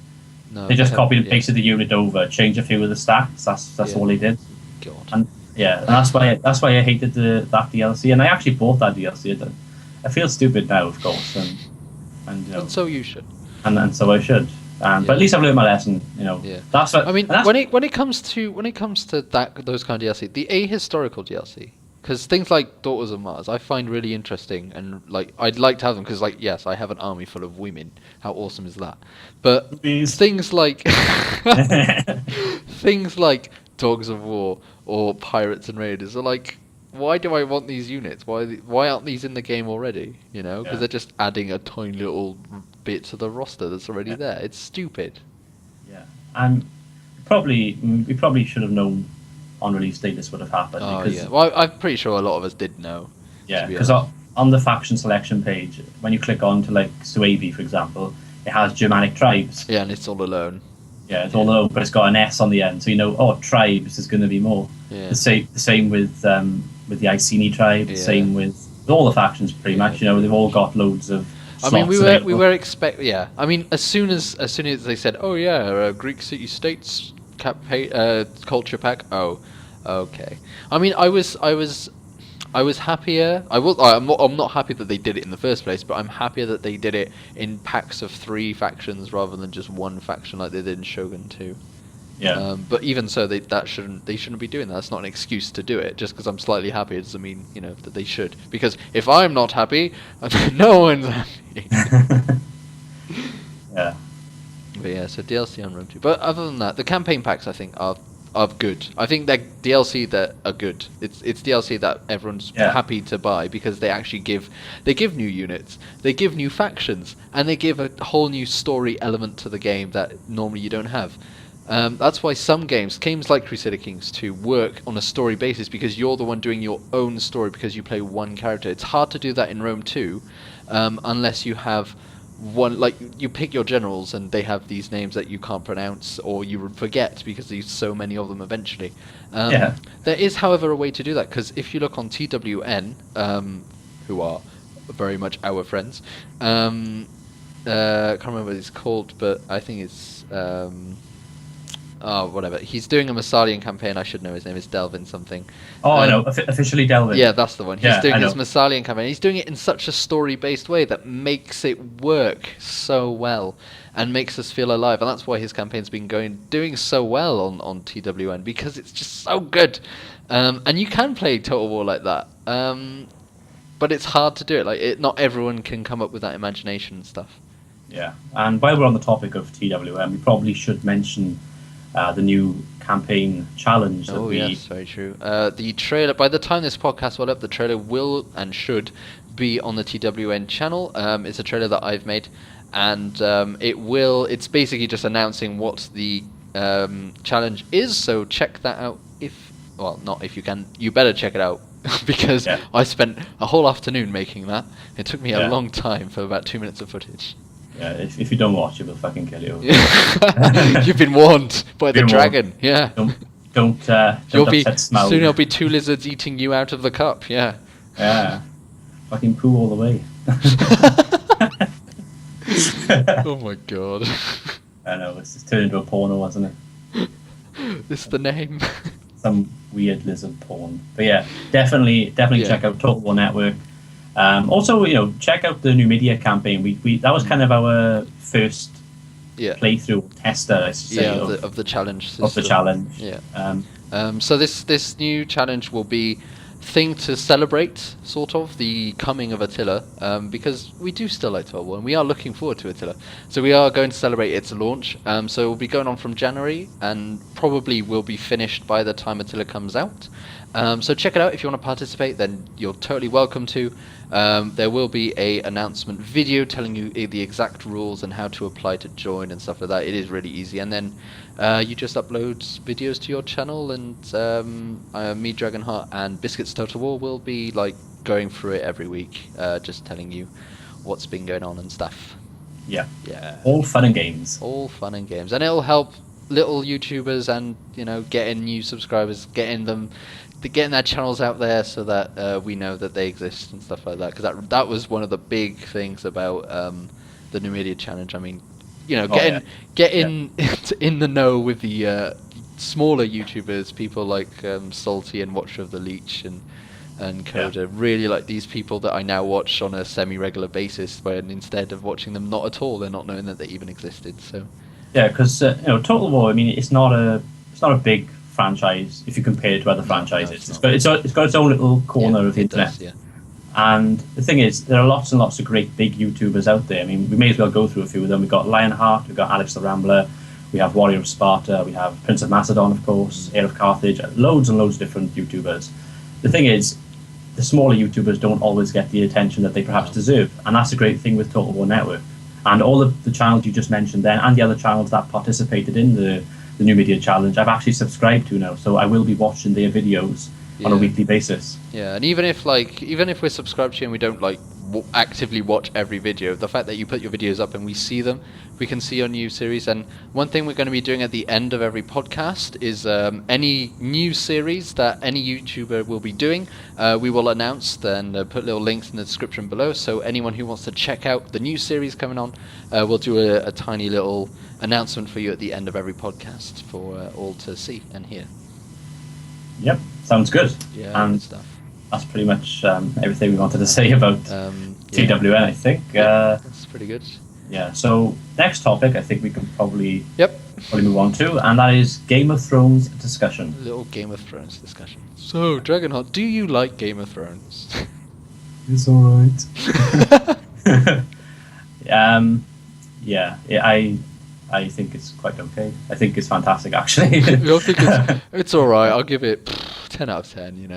They just copied and pasted the unit over, changed a few of the stats. That's all they did. God. And that's why I hated that DLC. And I actually bought that DLC. I feel stupid now, of course, and so you should. And so I should. But at least I've learned my lesson, That's what I mean. When it comes to those kind of DLC, the ahistorical DLC, because things like Daughters of Mars, I find really interesting, and I'd like to have them because yes, I have an army full of women. How awesome is that? But things like Dogs of War or Pirates and Raiders are like, why do I want these units? Why aren't these in the game already? Because they're just adding a tiny little bit to the roster that's already there. It's stupid. Yeah, and we probably should have known on release day this would have happened. Well, I'm pretty sure a lot of us did know. Yeah, because on the faction selection page, when you click on to Suebi, for example, it has Germanic tribes. Yeah, and it's all alone. Yeah, it's all alone, but it's got an S on the end, so tribes is going to be more. Yeah. The same with the Iceni tribe. The same with all the factions, pretty much. They've all got loads of. I mean, we were expect. Yeah, I mean, as soon as they said, Greek city states culture pack. Oh, okay. I mean, I was happier. I'm not happy that they did it in the first place, but I'm happier that they did it in packs of 3 factions rather than just one faction like they did in Shogun 2. Yeah. But even so, they shouldn't be doing that. That's not an excuse to do it. Just because I'm slightly happy doesn't mean that they should. Because if I'm not happy, no one's happy. Yeah. But so DLC on Rome 2. But other than that, the campaign packs I think are good. I think they're DLC that are good. It's DLC that everyone's happy to buy because they actually give new units, they give new factions, and they give a whole new story element to the game that normally you don't have. That's why some games like Crusader Kings 2 work on a story basis because you're the one doing your own story because you play one character. It's hard to do that in Rome 2 unless you have one, you pick your generals and they have these names that you can't pronounce or you forget because there's so many of them eventually. There is, however, a way to do that because if you look on TWN, who are very much our friends, can't remember what it's called, but I think it's whatever. He's doing a Massalian campaign. I should know his name is Delvin something. I know. Officially Delvin. Yeah, that's the one. He's doing his Massalian campaign. He's doing it in such a story-based way that makes it work so well and makes us feel alive. And that's why his campaign's been doing so well on TWN because it's just so good. And you can play Total War like that. But it's hard to do it. Not everyone can come up with that imagination and stuff. Yeah, and while we're on the topic of TWM, we probably should mention the new campaign challenge that Oh we. yes, very true. The trailer. By the time this podcast will up, the trailer will and should be on the TWN channel. It's a trailer that I've made, and it will. It's basically just announcing what the challenge is. So check that out. Well, not if you can. You better check it out because Yeah. I spent a whole afternoon making that. It took me a Yeah. long time for about 2 minutes of footage. Yeah, if you don't watch it, we'll fucking kill you. You've been warned by the Been warned. dragon. Yeah. Don't You'll be upset Smaug. soon. There'll be 2 lizards eating you out of the cup. Yeah. Yeah, fucking poo all the way. Oh my god. I know, it's just turned into a porno, wasn't it? This is the name. Some weird lizard porn. But yeah, definitely Yeah. check out Total War Network. Also, check out the new media campaign. We that was kind of our first Yeah. playthrough tester, I should say, Yeah, of the challenge system. of the challenge. Yeah. So this new challenge will be thing to celebrate, sort of, the coming of Attila, because we do still like Total War, and we are looking forward to Attila. So we are going to celebrate its launch. So it will be going on from January, and probably will be finished by the time Attila comes out. So check it out. If you want to participate, then you're totally welcome to. There will be a announcement video telling you the exact rules and how to apply to join and stuff like that. It is really easy, and then you just upload videos to your channel, and me, Dragonheart, and Biscuits Total War will be like going through it every week, just telling you what's been going on and stuff. Yeah. Yeah. All fun and games. All fun and games, and it'll help little YouTubers and getting new subscribers, getting their channels out there so that we know that they exist and stuff like that. Because that was one of the big things about the New Media Challenge. I mean, getting in the know with the smaller YouTubers, people like Salty and Watcher of the Leech and Coda, really like these people that I now watch on a semi-regular basis, when instead of watching them not at all, they're not knowing that they even existed. So Yeah, because Total War. I mean, it's not a big franchise if you compare it to other franchises. It's got its own little corner of the internet. does, yeah. And the thing is, there are lots and lots of great big YouTubers out there. I mean, we may as well go through a few of them. We've got Lionheart, we've got Alex the Rambler, we have Warrior of Sparta, we have Prince of Macedon, of course, Heir of Carthage, loads and loads of different YouTubers. The thing is, the smaller YouTubers don't always get the attention that they perhaps deserve, and that's a great thing with Total War Network. And all of the channels you just mentioned then, and the other channels that participated in the New Media Challenge, I've actually subscribed to now, so I will be watching their videos on a weekly basis. Yeah, and even if we're subscribed to you and we don't actively watch every video, the fact that you put your videos up and we see them, we can see your new series. And one thing we're going to be doing at the end of every podcast is any new series that any YouTuber will be doing, we will announce, then put little links in the description below, so anyone who wants to check out the new series coming on, we'll do a tiny little announcement for you at the end of every podcast for all to see and hear. Yep, sounds good. Yeah, and good stuff. That's pretty much everything we wanted to say about TWN, I think. That's pretty good. Yeah, so next topic I think we can probably Yep. move on to, and that is Game of Thrones discussion. A little Game of Thrones discussion. So, Dragonheart, do you like Game of Thrones? It's alright. I think it's quite okay. I think it's fantastic, actually. I think it's alright. I'll give it 10 out of 10,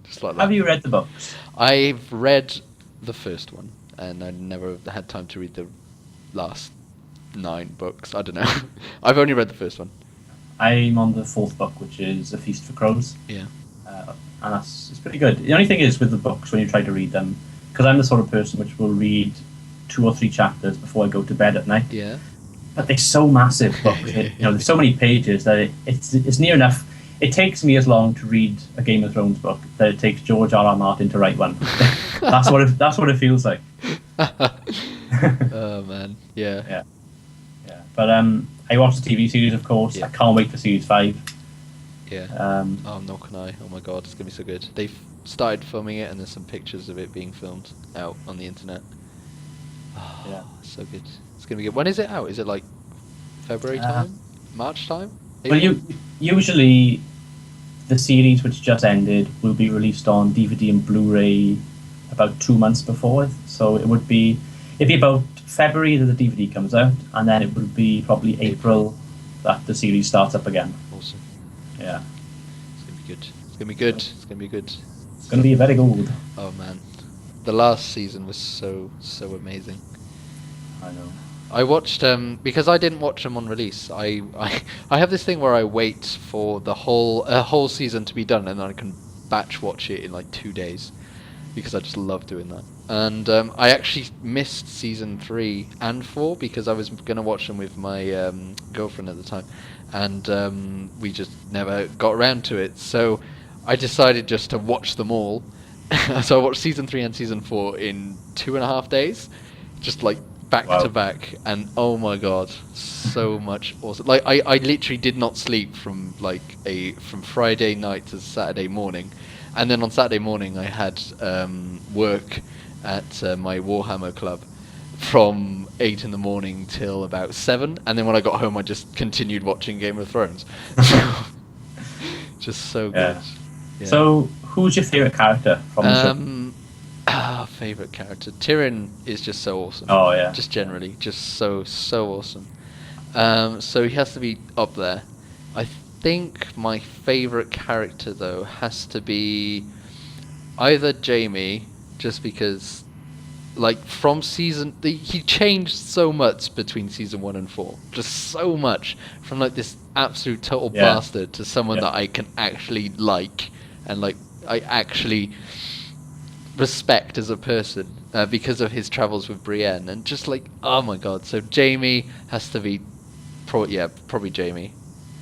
Just like that. Have you read the books? I've read the first one, and I never had time to read the last 9 books. I don't know. I've only read the first one. I'm on the 4th book, which is A Feast for Crows. Yeah. And it's pretty good. The only thing is with the books, when you try to read them, because I'm the sort of person which will read 2 or 3 chapters before I go to bed at night. Yeah. But they're so massive books. There's so many pages that it's near enough. It takes me as long to read a Game of Thrones book that it takes George R.R. Martin to write one. That's what it feels like. Oh man, yeah. But I watched the TV series, of course. Yeah. I can't wait for series 5. Yeah. I'm not gonna lie. Oh my god, it's gonna be so good. They've started filming it, and there's some pictures of it being filmed out on the internet. Oh, Yeah. so good. It's gonna be good. When is it out? Is it like February time? March time? Well, April? usually the series which just ended will be released on DVD and Blu-ray about 2 months before, so it'd be about February that the DVD comes out, and then it will be probably April that the series starts up again. Awesome. Yeah. It's gonna be good. It's gonna be good. It's gonna be good. It's going to be very good. Oh man, the last season was so amazing. I know. I watched because I didn't watch them on release. I have this thing where I wait for the whole season to be done, and then I can batch watch it in like 2 days, because I just love doing that. And I actually missed season 3 and 4 because I was gonna watch them with my girlfriend at the time, and we just never got around to it. So I decided just to watch them all. So I watched season 3 and season 4 in 2.5 days, just like back Wow. to back, and oh my god, so much awesome. Like I literally did not sleep from from Friday night to Saturday morning, and then on Saturday morning I had work at my Warhammer club from 8 in the morning till about 7, and then when I got home I just continued watching Game of Thrones. Just so good. Yeah. Yeah. So, who's your favourite character from the show? Favorite character. Tyrion is just so awesome. Oh, yeah. Just generally, just so awesome. So he has to be up there. I think my favorite character though has to be either Jaime, just because, like from he changed so much between season 1 and 4. Just so much, from like this absolute total bastard to someone that I can actually like, and like I actually respect as a person because of his travels with Brienne, and just like, oh my god. So Jaime has to be probably Jaime.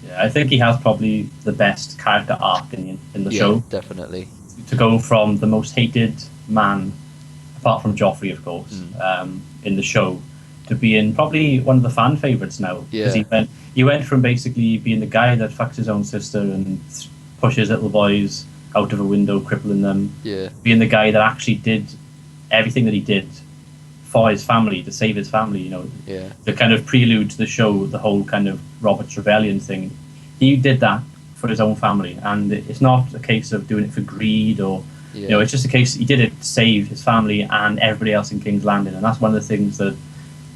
Yeah, I think he has probably the best character arc in the show. Definitely. To go from the most hated man, apart from Joffrey, of course, in the show, to being probably one of the fan favourites now. Yeah. Because he went from basically being the guy that fucks his own sister and pushes little boys out of a window, crippling them, being the guy that actually did everything that he did for his family, to save his family, you know. Yeah. The kind of prelude to the show, the whole kind of Robert's Rebellion thing, he did that for his own family, and it's not a case of doing it for greed or, you know, it's just a case he did it to save his family and everybody else in King's Landing, and that's one of the things that,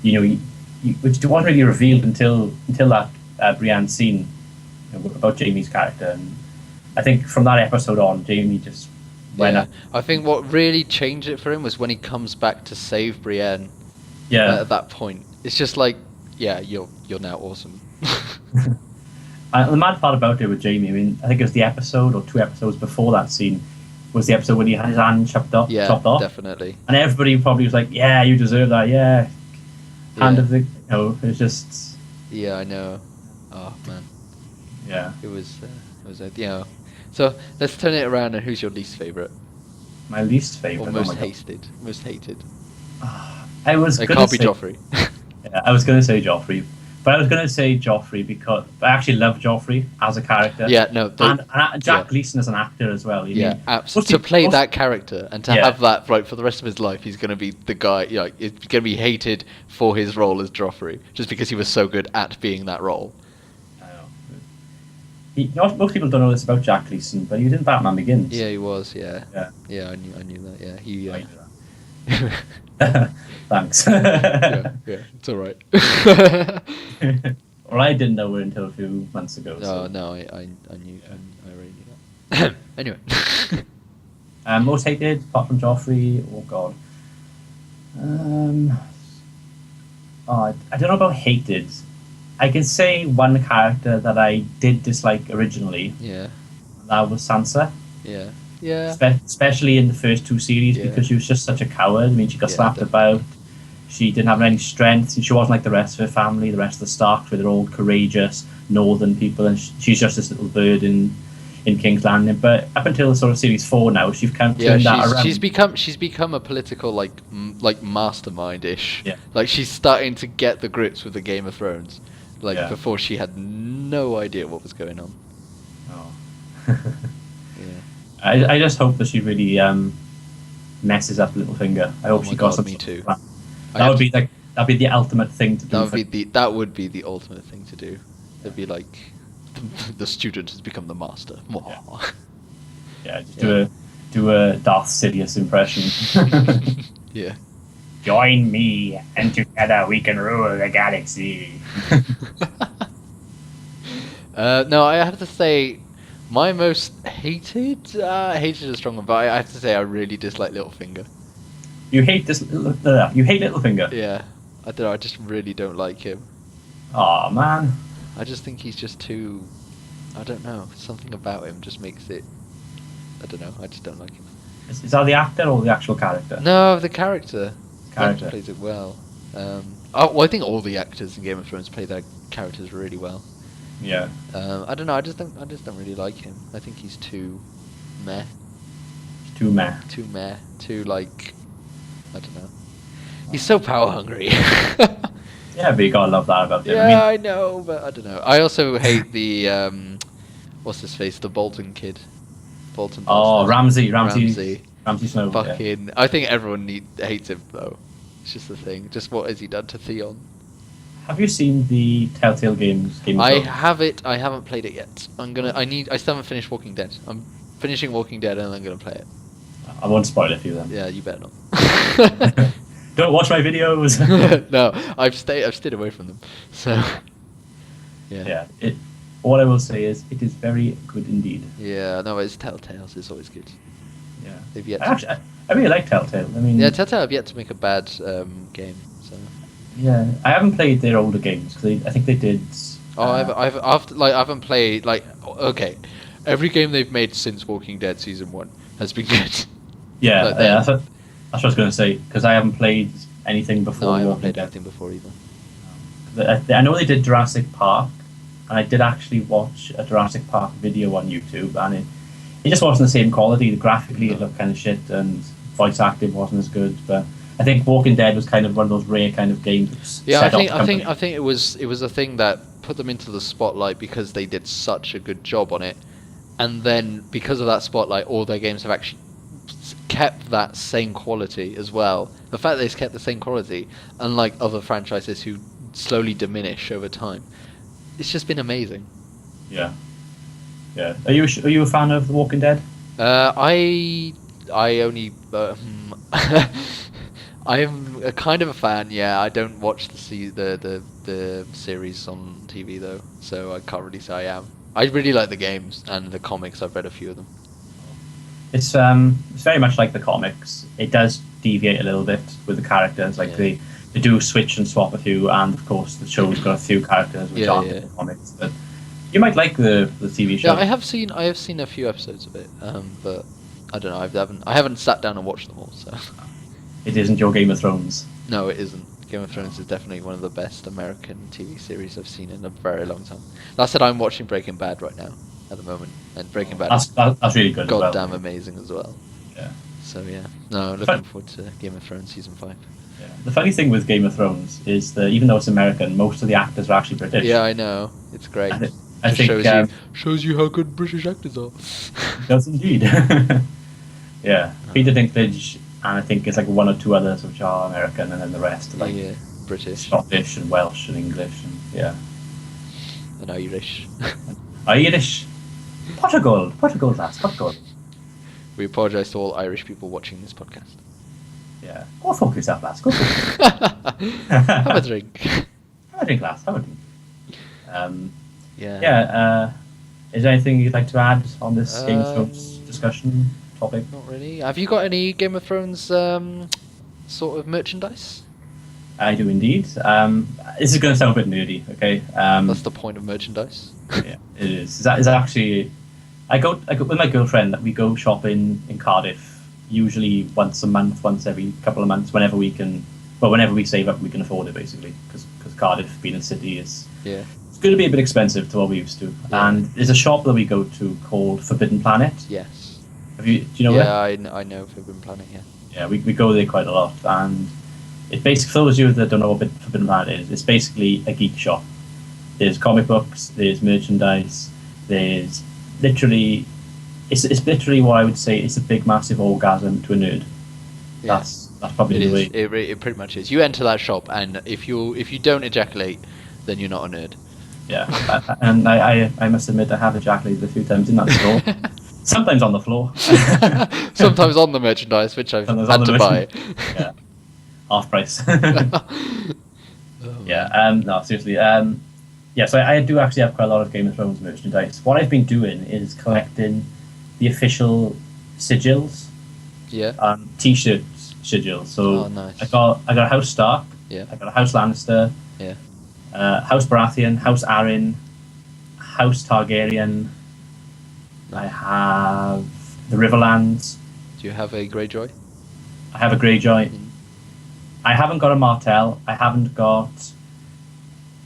you know, which wasn't really revealed until that Brienne scene, you know, about Jaime's character. And I think from that episode on, Jaime just went up. I think what really changed it for him was when he comes back to save Brienne. Yeah. At that point, it's just like, you're now awesome. And the mad part about it with Jaime, I mean, I think it was the episode or 2 episodes before that scene, was the episode when he had his hand chopped off. Definitely. And everybody probably was like, yeah, you deserve that, yeah. Hand of the, you know, it was just... Yeah, I know. Oh, man. Yeah. It was you know. So, let's turn it around, and who's your least favourite? My least favourite? Or most hated? Most hated. I was It gonna can't be say, Joffrey. Yeah, I was going to say Joffrey. But I was going to say Joffrey because I actually love Joffrey as a character. Yeah, no. And Jack Gleeson as an actor as well. Absolutely. To play that character and to have that for the rest of his life, he's going to be the guy. You know, he's going to be hated for his role as Joffrey, just because he was so good at being that role. I know. Most people don't know this about Jack Gleeson, but he was in Batman Begins. Yeah, he was. Yeah. Yeah. I knew that. Yeah, he. I knew that. Thanks. yeah, it's all right. Well, I didn't know it until a few months ago. So. No, I knew. I already knew that. Anyway. Most hated, apart from Joffrey. Oh God. I don't know about hated. I can say one character that I did dislike originally. Yeah. That was Sansa. Yeah. Yeah. Especially in the first 2 series, because she was just such a coward. I mean, she got slapped about. She didn't have any strength. She wasn't like the rest of her family, the rest of the Starks, where they're all courageous northern people, and she's just this little bird in King's Landing. But up until sort of series 4 now, she's kind of turned that around. She's become a political like mastermind-ish. Yeah. Like she's starting to get the grips with the Game of Thrones. Like before, she had no idea what was going on. Oh. Yeah. I just hope that she really messes up Littlefinger. I hope she got some. Me too. That'd be the ultimate thing to do. That would be the ultimate thing to do. It'd be like the student has become the master. Yeah, just do a Darth Sidious impression. Yeah. Join me, and together we can rule the galaxy. No, I have to say, my most hated, hated is a strong one, but I have to say I really dislike Littlefinger. You hate this. You hate Littlefinger. Yeah, I don't know. I just really don't like him. Oh man. I just think he's just too. I don't know. Something about him just makes it. I don't know. I just don't like him. Is that the actor or the actual character? No, the character. Character plays it well. Well, I think all the actors in Game of Thrones play their characters really well. Yeah. I don't know. I just don't really like him. I think he's too meh. Too meh. Too meh. Too like. I don't know. He's so power hungry. Yeah, but you gotta love that about him. Yeah, I know, but I don't know. I also hate the what's his face, the Bolton kid. Bolton. Oh, Ramsay Snow. Fucking. Yeah. I think everyone hates him though. It's just the thing. Just what has he done to Theon? Have you seen the Telltale games? I have it. I haven't played it yet. I still haven't finished Walking Dead. I'm finishing Walking Dead and I'm gonna play it. I won't spoil it for you then. Yeah, you better not. Don't watch my videos. No, I've stayed away from them. So, yeah. Yeah. All I will say is it is very good indeed. Yeah, no, it's Telltale. So it's always good. Yeah. They've yet. I really like Telltale. I mean. Yeah, Telltale have yet to make a bad game. So. Yeah, I haven't played their older games because I think they did. I haven't played okay, every game they've made since Walking Dead season 1 has been good. Yeah, that's what I was going to say because I haven't played anything before. No, I haven't played anything before either. I know they did Jurassic Park, and I did actually watch a Jurassic Park video on YouTube, and it just wasn't the same quality. Graphically, it looked kind of shit, and voice acting wasn't as good. But I think Walking Dead was kind of one of those rare kind of games. Yeah, I think it was a thing that put them into the spotlight because they did such a good job on it, and then because of that spotlight, all their games have actually kept that same quality as well. The fact that they've kept the same quality, unlike other franchises who slowly diminish over time, it's just been amazing. Yeah. Are you a fan of The Walking Dead? I only. I am a kind of a fan. Yeah, I don't watch the series on TV though, so I can't really say I am. I really like the games and the comics. I've read a few of them. It's very much like the comics. It does deviate a little bit with the characters. Like they do switch and swap a few, and of course the show's got a few characters which aren't in the comics. But you might like the TV show. Yeah, I have seen a few episodes of it, but I don't know. I haven't sat down and watched them all. So it isn't your Game of Thrones. No, it isn't. Game of Thrones is definitely one of the best American TV series I've seen in a very long time. Like I said, I'm watching Breaking Bad right now at the moment, and Breaking Bad that's really good. Goddamn amazing as well. Yeah. So yeah, no, looking forward to Game of Thrones season 5. Yeah. The funny thing with Game of Thrones is that even though it's American, most of the actors are actually British. Yeah, I know. It's great. I think shows you how good British actors are. It does indeed. Yeah, Peter Dinklage, and I think it's like one or two others which are American, and then the rest are like British, Scottish, and Welsh, and English, and and Irish. Irish. Portugal, lads, Portugal. We apologise to all Irish people watching this podcast. Yeah, go fuck yourself, lads. Go fuck yourself. Have a drink. Have a drink, lads. Have a drink. Yeah. Is there anything you'd like to add on this Game of Thrones discussion topic? Not really. Have you got any Game of Thrones sort of merchandise? I do indeed. This is going to sound a bit nerdy, okay? That's the point of merchandise. Yeah, it is. Is actually, I go with my girlfriend. We go shopping in Cardiff usually once a month, once every couple of months, whenever we can. Well, whenever we save up, we can afford it basically, because Cardiff, being a city, it's going to be a bit expensive to what we used to. Yeah. And there's a shop that we go to called Forbidden Planet. Yes. Do you know where? Yeah, I know Forbidden Planet. Yeah. Yeah, we go there quite a lot, and it basically, for those of you that don't know what Forbidden Planet is, it's basically a geek shop. There's comic books, there's merchandise, there's literally, it's literally what I would say it's a big massive orgasm to a nerd. Yeah. That's probably the way. It pretty much is. You enter that shop, and if you don't ejaculate, then you're not a nerd. Yeah, and I must admit I have ejaculated a few times in that store. Sometimes on the floor. Sometimes on the merchandise, which I've had to buy. Yeah. half price. Oh, Yeah. man. No, seriously. Yeah. So I do actually have quite a lot of Game of Thrones merchandise. What I've been doing is collecting the official sigils, Yeah. T-shirt sigils. Oh, So nice. I got a House Stark, Yeah. I got a House Lannister, Yeah. House Baratheon, House Arryn, House Targaryen. I Nice. have the Riverlands. Do you have a Greyjoy? I have a Greyjoy. Mm. I haven't got a Martell. I haven't got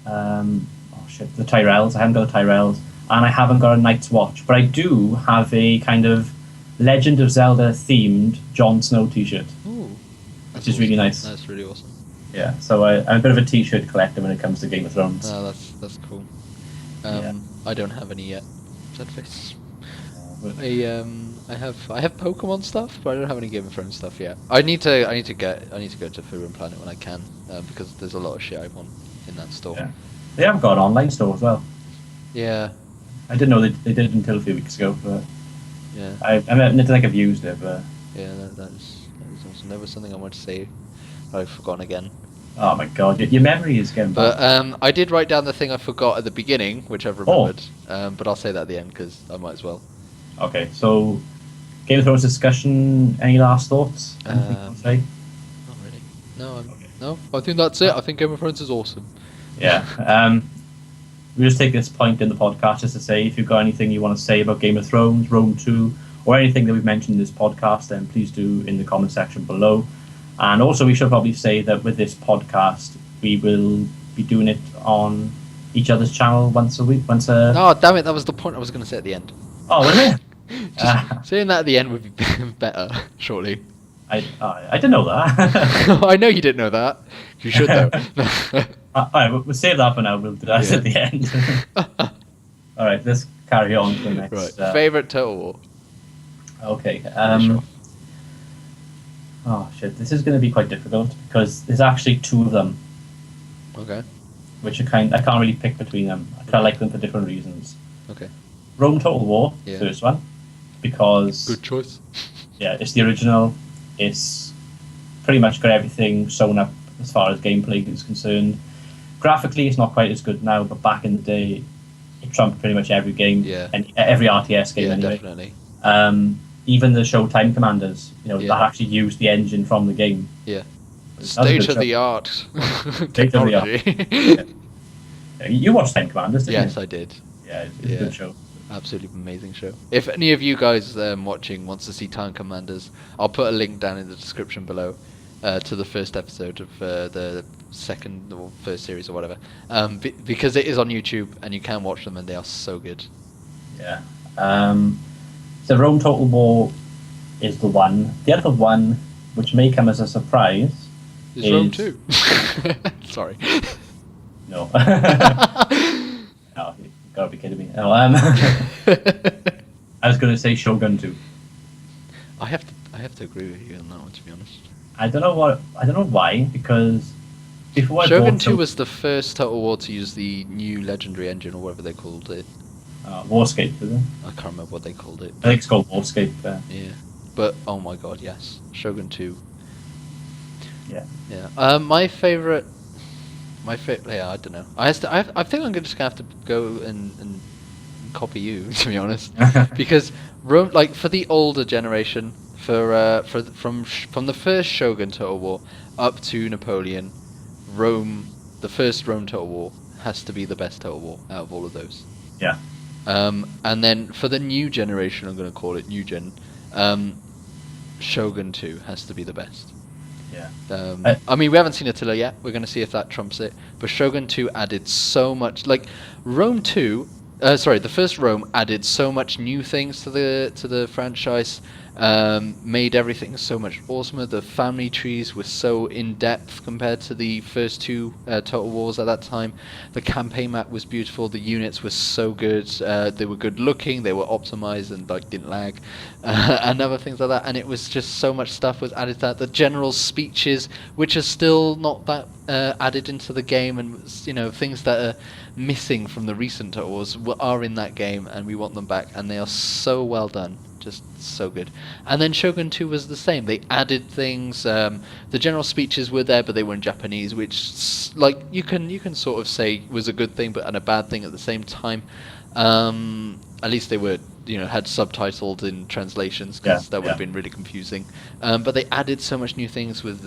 oh shit, the Tyrells. I haven't got the Tyrells, and I haven't got a Night's Watch. But I do have a kind of Legend of Zelda themed Jon Snow T-shirt, Ooh, which that's is really awesome. nice. That's really awesome. Yeah, so I'm a bit of a T-shirt collector when it comes to Game of Thrones. Oh, that's cool. Yeah. I don't have any yet. Sad face. But- I have Pokemon stuff, but I don't have any Game of Thrones stuff yet. I need to go to Food and Planet when I can, because there's a lot of shit I want in that store. yeah. They haven't got an online store as well. Yeah, I didn't know they did until a few weeks ago, but yeah, I don't think I've used it, but yeah. That is awesome. There was something I wanted to say, but I've forgotten again. oh my god, your memory is getting bad. But I did write down the thing I forgot at the beginning, which I've remembered. But I'll say that at the end because I might as well. Okay, so Game of Thrones discussion. Any last thoughts? Anything you want to say? Not really. No, Okay. no. I think that's it. I think Game of Thrones is awesome. Yeah. We just take this point in the podcast just to say if you've got anything you want to say about Game of Thrones, Rome 2, or anything that we've mentioned in this podcast, then please do in the comment section below. And also, we should probably say that with this podcast, we will be doing it on each other's channel once a week. Oh, damn it! That was the point I was going to say at the end. Oh, was it? Just saying that at the end would be better, shortly. I didn't know that. I know you didn't know that. You should though. All right, we'll save that for now. We'll do that at the end. All right, let's carry on to the next. Right. Favorite Total War. Okay. Sure. Oh shit, this is going to be quite difficult because there's actually two of them, Okay. which I can't really pick between them. I kind of like them for different reasons. Okay. Rome Total War, Yeah. first one, because Good choice. yeah, it's the original. It's pretty much got everything sewn up as far as gameplay is concerned. Graphically, it's not quite as good now, but back in the day, it trumped pretty much every game Yeah. and every RTS game Yeah, anyway. definitely. Even the Showtime Commanders, Yeah. that actually used the engine from the game. Yeah. That was a good State of show. the art State of the technology. Yeah, you watched Time Commanders, didn't Yes, you? I did. Yeah, it's a good show. Absolutely amazing show. If any of you guys watching wants to see Time Commanders, I'll put a link down in the description below to the first episode of the second or first series or whatever. Because it is on YouTube and you can watch them and they are so good. Yeah. So Rome Total War is the one. The other one, which may come as a surprise, Is Rome 2? Sorry. No. Oh, you gotta be kidding me. No, I was going to say Shogun 2. I have to agree with you on that one, to be honest. I don't know why, because before I Shogun bought 2 was the first Total War to use the new legendary engine or whatever they called it. Warscape, is it? I can't remember what they called it. I think it's called Warscape. Yeah, but oh my god, yes, Shogun 2. Yeah. Yeah. My favorite. Yeah, I don't know. I think I'm just gonna have to go and copy you, to be honest, because Rome, like for the older generation, from the first Shogun Total War up to Napoleon, Rome, the first Rome Total War has to be the best Total War out of all of those. Yeah. And then for the new generation, I'm going to call it new gen, Shogun 2 has to be the best. Yeah. I mean, we haven't seen Attila yet. We're going to see if that trumps it. But Shogun 2 added so much. Like Rome 2, the first Rome added so much new things to the franchise. Made everything so much awesomer. The family trees were so in depth compared to the first two Total Wars at that time. The campaign map was beautiful. The units were so good. They were good looking. They were optimized and like didn't lag, and other things like that. And it was just so much stuff was added to that. The general's speeches, which are still not that added into the game, and things that are missing from the recent Total Wars are in that game, and we want them back. And they are so well done. just so good. And then Shogun 2 was the same. They added things. The general speeches were there, but they were in Japanese, which like you can sort of say was a good thing, but and a bad thing at the same time. At least they were, had subtitled in translations, because that would have been really confusing. But they added so much new things with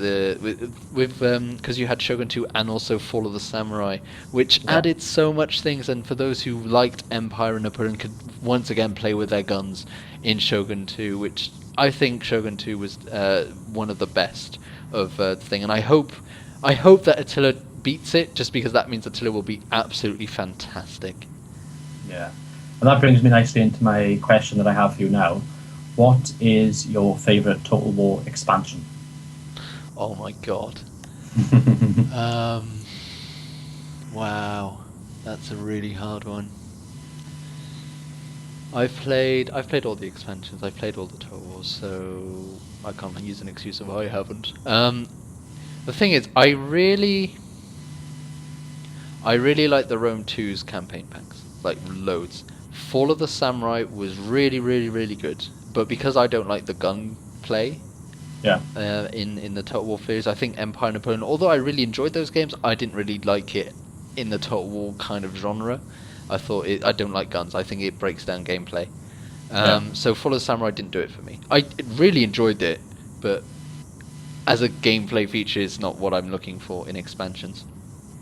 because you had Shogun 2 and also Fall of the Samurai, which added so much things. And for those who liked Empire and Napoleon, could once again play with their guns in Shogun 2, which I think Shogun 2 was one of the best of the thing. And I hope that Attila beats it, just because that means Attila will be absolutely fantastic. Yeah. And that brings me nicely into my question that I have for you now. What is your favourite Total War expansion? Oh my god. Wow. That's a really hard one. I've played all the expansions. I've played all the Total Wars, so I can't use an excuse of I haven't. The thing is, I really like the Rome 2's campaign packs, like loads. Fall of the Samurai was really, really, really good, but because I don't like the gunplay, in the Total War series, I think Empire and Napoleon, although I really enjoyed those games, I didn't really like it in the Total War kind of genre. I thought I don't like guns. I think it breaks down gameplay. So Fall of the Samurai didn't do it for me. I really enjoyed it, but as a gameplay feature, it's not what I'm looking for in expansions.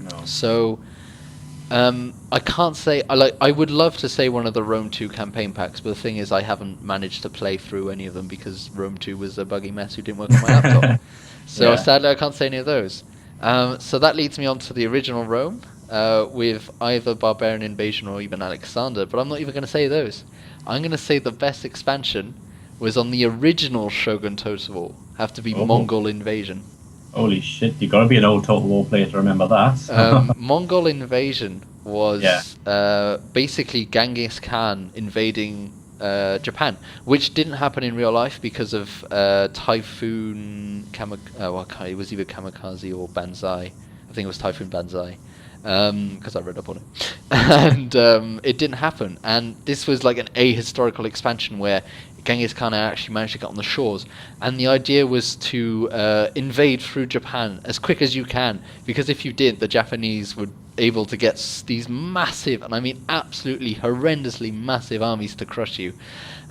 No. So I can't say I would love to say one of the Rome 2 campaign packs, but the thing is I haven't managed to play through any of them because Rome 2 was a buggy mess who didn't work on my laptop. So sadly I can't say any of those. So that leads me on to the original Rome, with either Barbarian Invasion or even Alexander, but I'm not even going to say those. I'm going to say the best expansion was on the original Shogun Total War. Have to be Mongol Invasion. Holy shit, you got to be an old Total War player to remember that. Mongol Invasion was basically Genghis Khan invading Japan, which didn't happen in real life because of Typhoon it was either Kamikaze or Banzai. I think it was Typhoon Banzai, because I read up on it. And it didn't happen. And this was like an ahistorical expansion where Genghis Khan actually managed to get on the shores, and the idea was to invade through Japan as quick as you can, because if you did, the Japanese were able to get these massive, and I mean absolutely horrendously massive armies to crush you.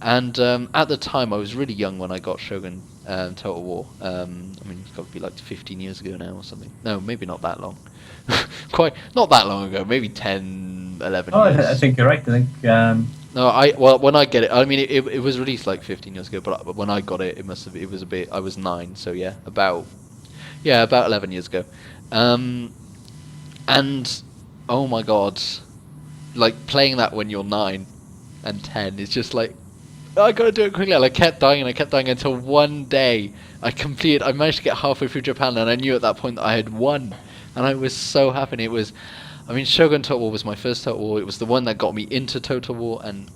And at the time, I was really young when I got Shogun Total War. I mean, it's got to be like 15 years ago now or something. No, maybe not that long. Not that long ago, maybe 10, 11 years. I think you're right. I think... when I get it, I mean, it was released like 15 years ago, but when I got it, it was a bit, I was 9, so about 11 years ago. And, oh my god, like, playing that when you're 9 and 10 is just like, I gotta do it quickly, and I kept dying until one day I managed to get halfway through Japan, and I knew at that point that I had won, and I was so happy. Shogun Total War was my first Total War. It was the one that got me into Total War, and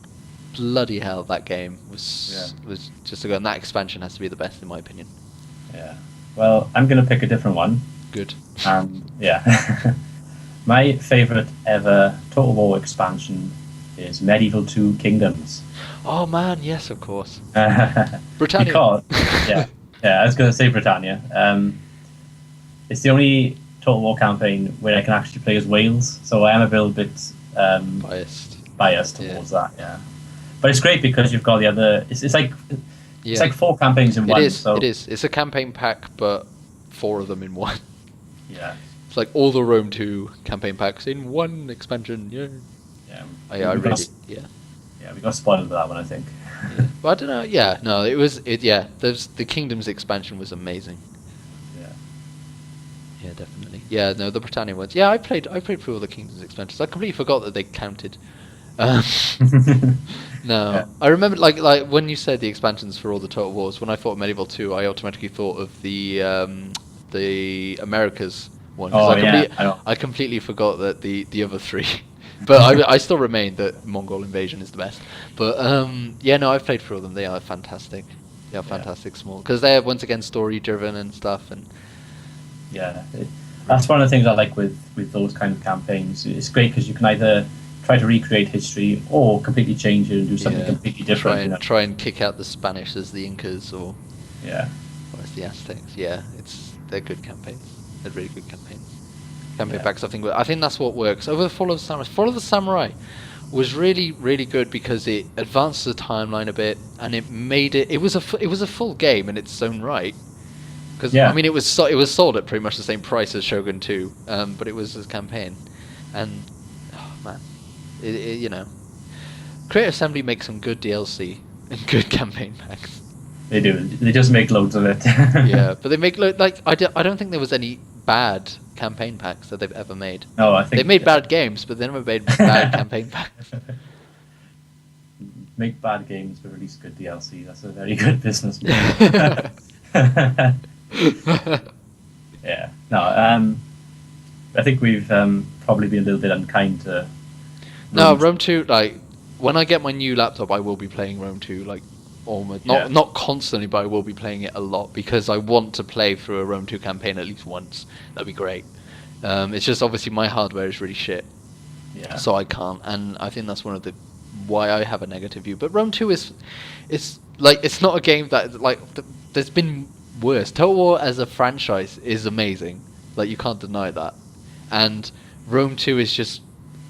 bloody hell, that game was just a go. And that expansion has to be the best in my opinion. Yeah. Well, I'm going to pick a different one. Good. My favourite ever Total War expansion is Medieval 2 Kingdoms. Oh man, yes, of course. Britannia. Because, I was going to say Britannia. It's the only Total War campaign where I can actually play as Wales, so I am a little bit biased towards that. Yeah, but it's great because you've got the other. It's like 4 campaigns in one. It is. It's a campaign pack, but 4 of them in one. Yeah, it's like all the Rome 2 campaign packs in one expansion. Yeah. We got spoiled with that one, I think. But I don't know. Yeah, no, it was it. Yeah, the Kingdoms expansion was amazing. Yeah, definitely. Yeah, no, the Britannia ones. Yeah, I played through all the Kingdoms expansions. I completely forgot that they counted. I remember like when you said the expansions for all the Total Wars. When I thought Medieval 2, I automatically thought of the Americas one. I completely forgot that the other 3. But I still remain that Mongol Invasion is the best. But I've played through all them. They are fantastic. They are fantastic small, because they're once again story driven and stuff. And that's one of the things I like with those kind of campaigns. It's great because you can either try to recreate history or completely change it and do something completely different. Try and kick out the Spanish as the Incas or as the Aztecs. Yeah, they're good campaigns. They're really good campaigns. Campaign packs, I think that's what works. Over the Fall of the Samurai. Fall of the Samurai was really, really good because it advanced the timeline a bit and it made it. It was a full game in its own right. Because I mean, it was sold at pretty much the same price as Shogun 2, but it was a campaign, and oh man, you know, Creative Assembly makes some good DLC and good campaign packs. They do. They just make loads of it. Yeah, but they make I don't think there was any bad campaign packs that they've ever made. No, I think they made bad games, but they never made bad campaign packs. Make bad games but release good DLC. That's a very good business model. Yeah. No. I think we've probably been a little bit unkind to. Rome 2. Like when I get my new laptop, I will be playing Rome 2. Like almost not constantly, but I will be playing it a lot because I want to play through a Rome 2 campaign at least once. That'd be great. It's just obviously my hardware is really shit. Yeah. So I can't, and I think that's one of the why I have a negative view. But Rome 2 is like it's not a game that like there's been worse. Total War as a franchise is amazing. Like you can't deny that. And Rome 2 is just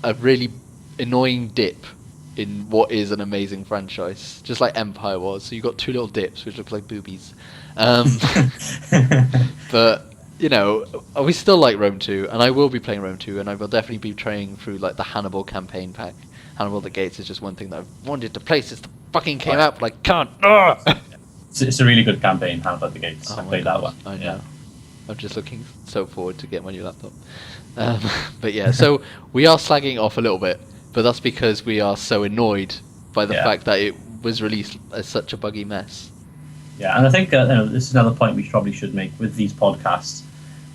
a really annoying dip in what is an amazing franchise, just like Empire was. So you got two little dips which look like boobies. But you know, we still like Rome 2, and I will be playing Rome 2, and I will definitely be trying through like the Hannibal campaign pack. Hannibal the Gates is just one thing that I've wanted to play since the fucking came out, but I can't. It's a really good campaign, Hannibal the Gates. I played that one. I know. Yeah. I'm just looking so forward to get my new laptop. But yeah, so we are slagging off a little bit, but that's because we are so annoyed by the fact that it was released as such a buggy mess. Yeah, and I think this is another point we probably should make with these podcasts.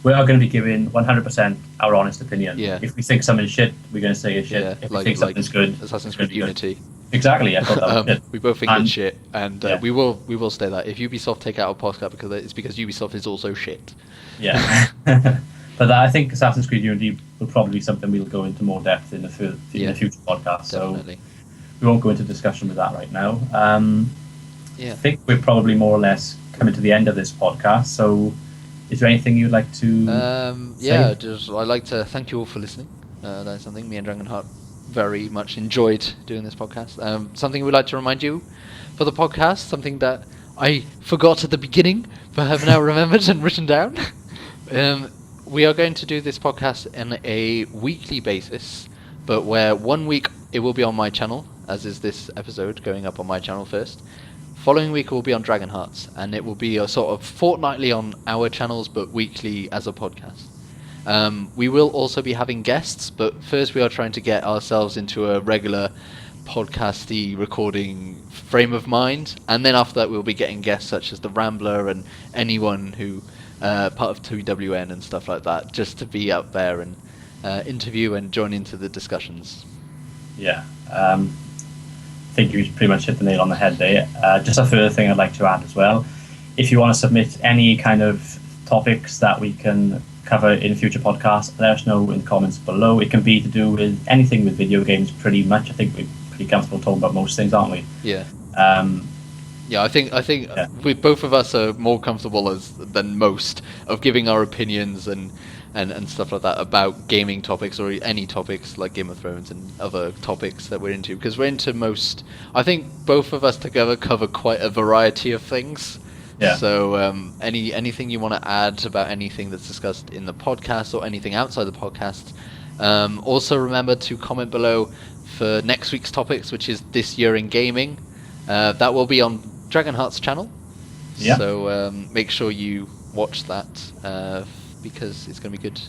We are going to be giving 100% our honest opinion. Yeah. If we think something's shit, we're going to say it's shit. Yeah, if we think something's good, Assassin's Creed Unity. Good. Exactly. I thought that was it. We both think it's shit, and we will say that if Ubisoft take out our podcast it's because Ubisoft is also shit. Yeah. But I think Assassin's Creed Unity will probably be something we'll go into more depth in the future podcast. Definitely. So we won't go into discussion with that right now. I think we're probably more or less coming to the end of this podcast. So, is there anything you'd like to say? I'd like to thank you all for listening. That's something me and Dragonheart very much enjoyed doing this podcast. Something we'd like to remind you for the podcast, something that I forgot at the beginning, but have now remembered and written down. We are going to do this podcast on a weekly basis, but where 1 week it will be on my channel, as is this episode going up on my channel first. Following week it will be on Dragonhearts, and it will be a sort of fortnightly on our channels, but weekly as a podcast. We will also be having guests, but first we are trying to get ourselves into a regular podcasty recording frame of mind, and then after that we'll be getting guests such as the Rambler and anyone who part of 2WN and stuff like that, just to be out there and interview and join into the discussions. Yeah. I think you pretty much hit the nail on the head there. Just a further thing I'd like to add as well. If you want to submit any kind of topics that we can cover in future podcasts, let us know in the comments below. It can be to do with anything with video games pretty much. I think we're pretty comfortable talking about most things, aren't we? Yeah. I think we both of us are more comfortable than most of giving our opinions and stuff like that about gaming topics or any topics like Game of Thrones and other topics that we're into, because we're into most. I think both of us together cover quite a variety of things. Yeah. So anything you want to add about anything that's discussed in the podcast or anything outside the podcast, also remember to comment below for next week's topics, which is this year in gaming. That will be on Dragonheart's channel. Yeah. So make sure you watch that because it's going to be good.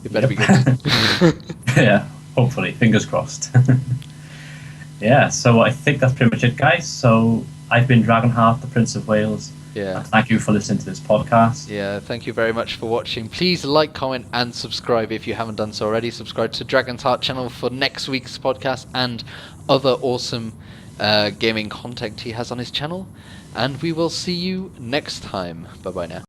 It better be good. Yeah, hopefully. Fingers crossed. Yeah, so I think that's pretty much it, guys. So I've been Dragonheart, the Prince of Wales. Yeah. Thank you for listening to this podcast. Yeah, thank you very much for watching. Please like, comment, and subscribe if you haven't done so already. Subscribe to Dragonheart channel for next week's podcast and other awesome gaming content he has on his channel. And we will see you next time. Bye-bye now.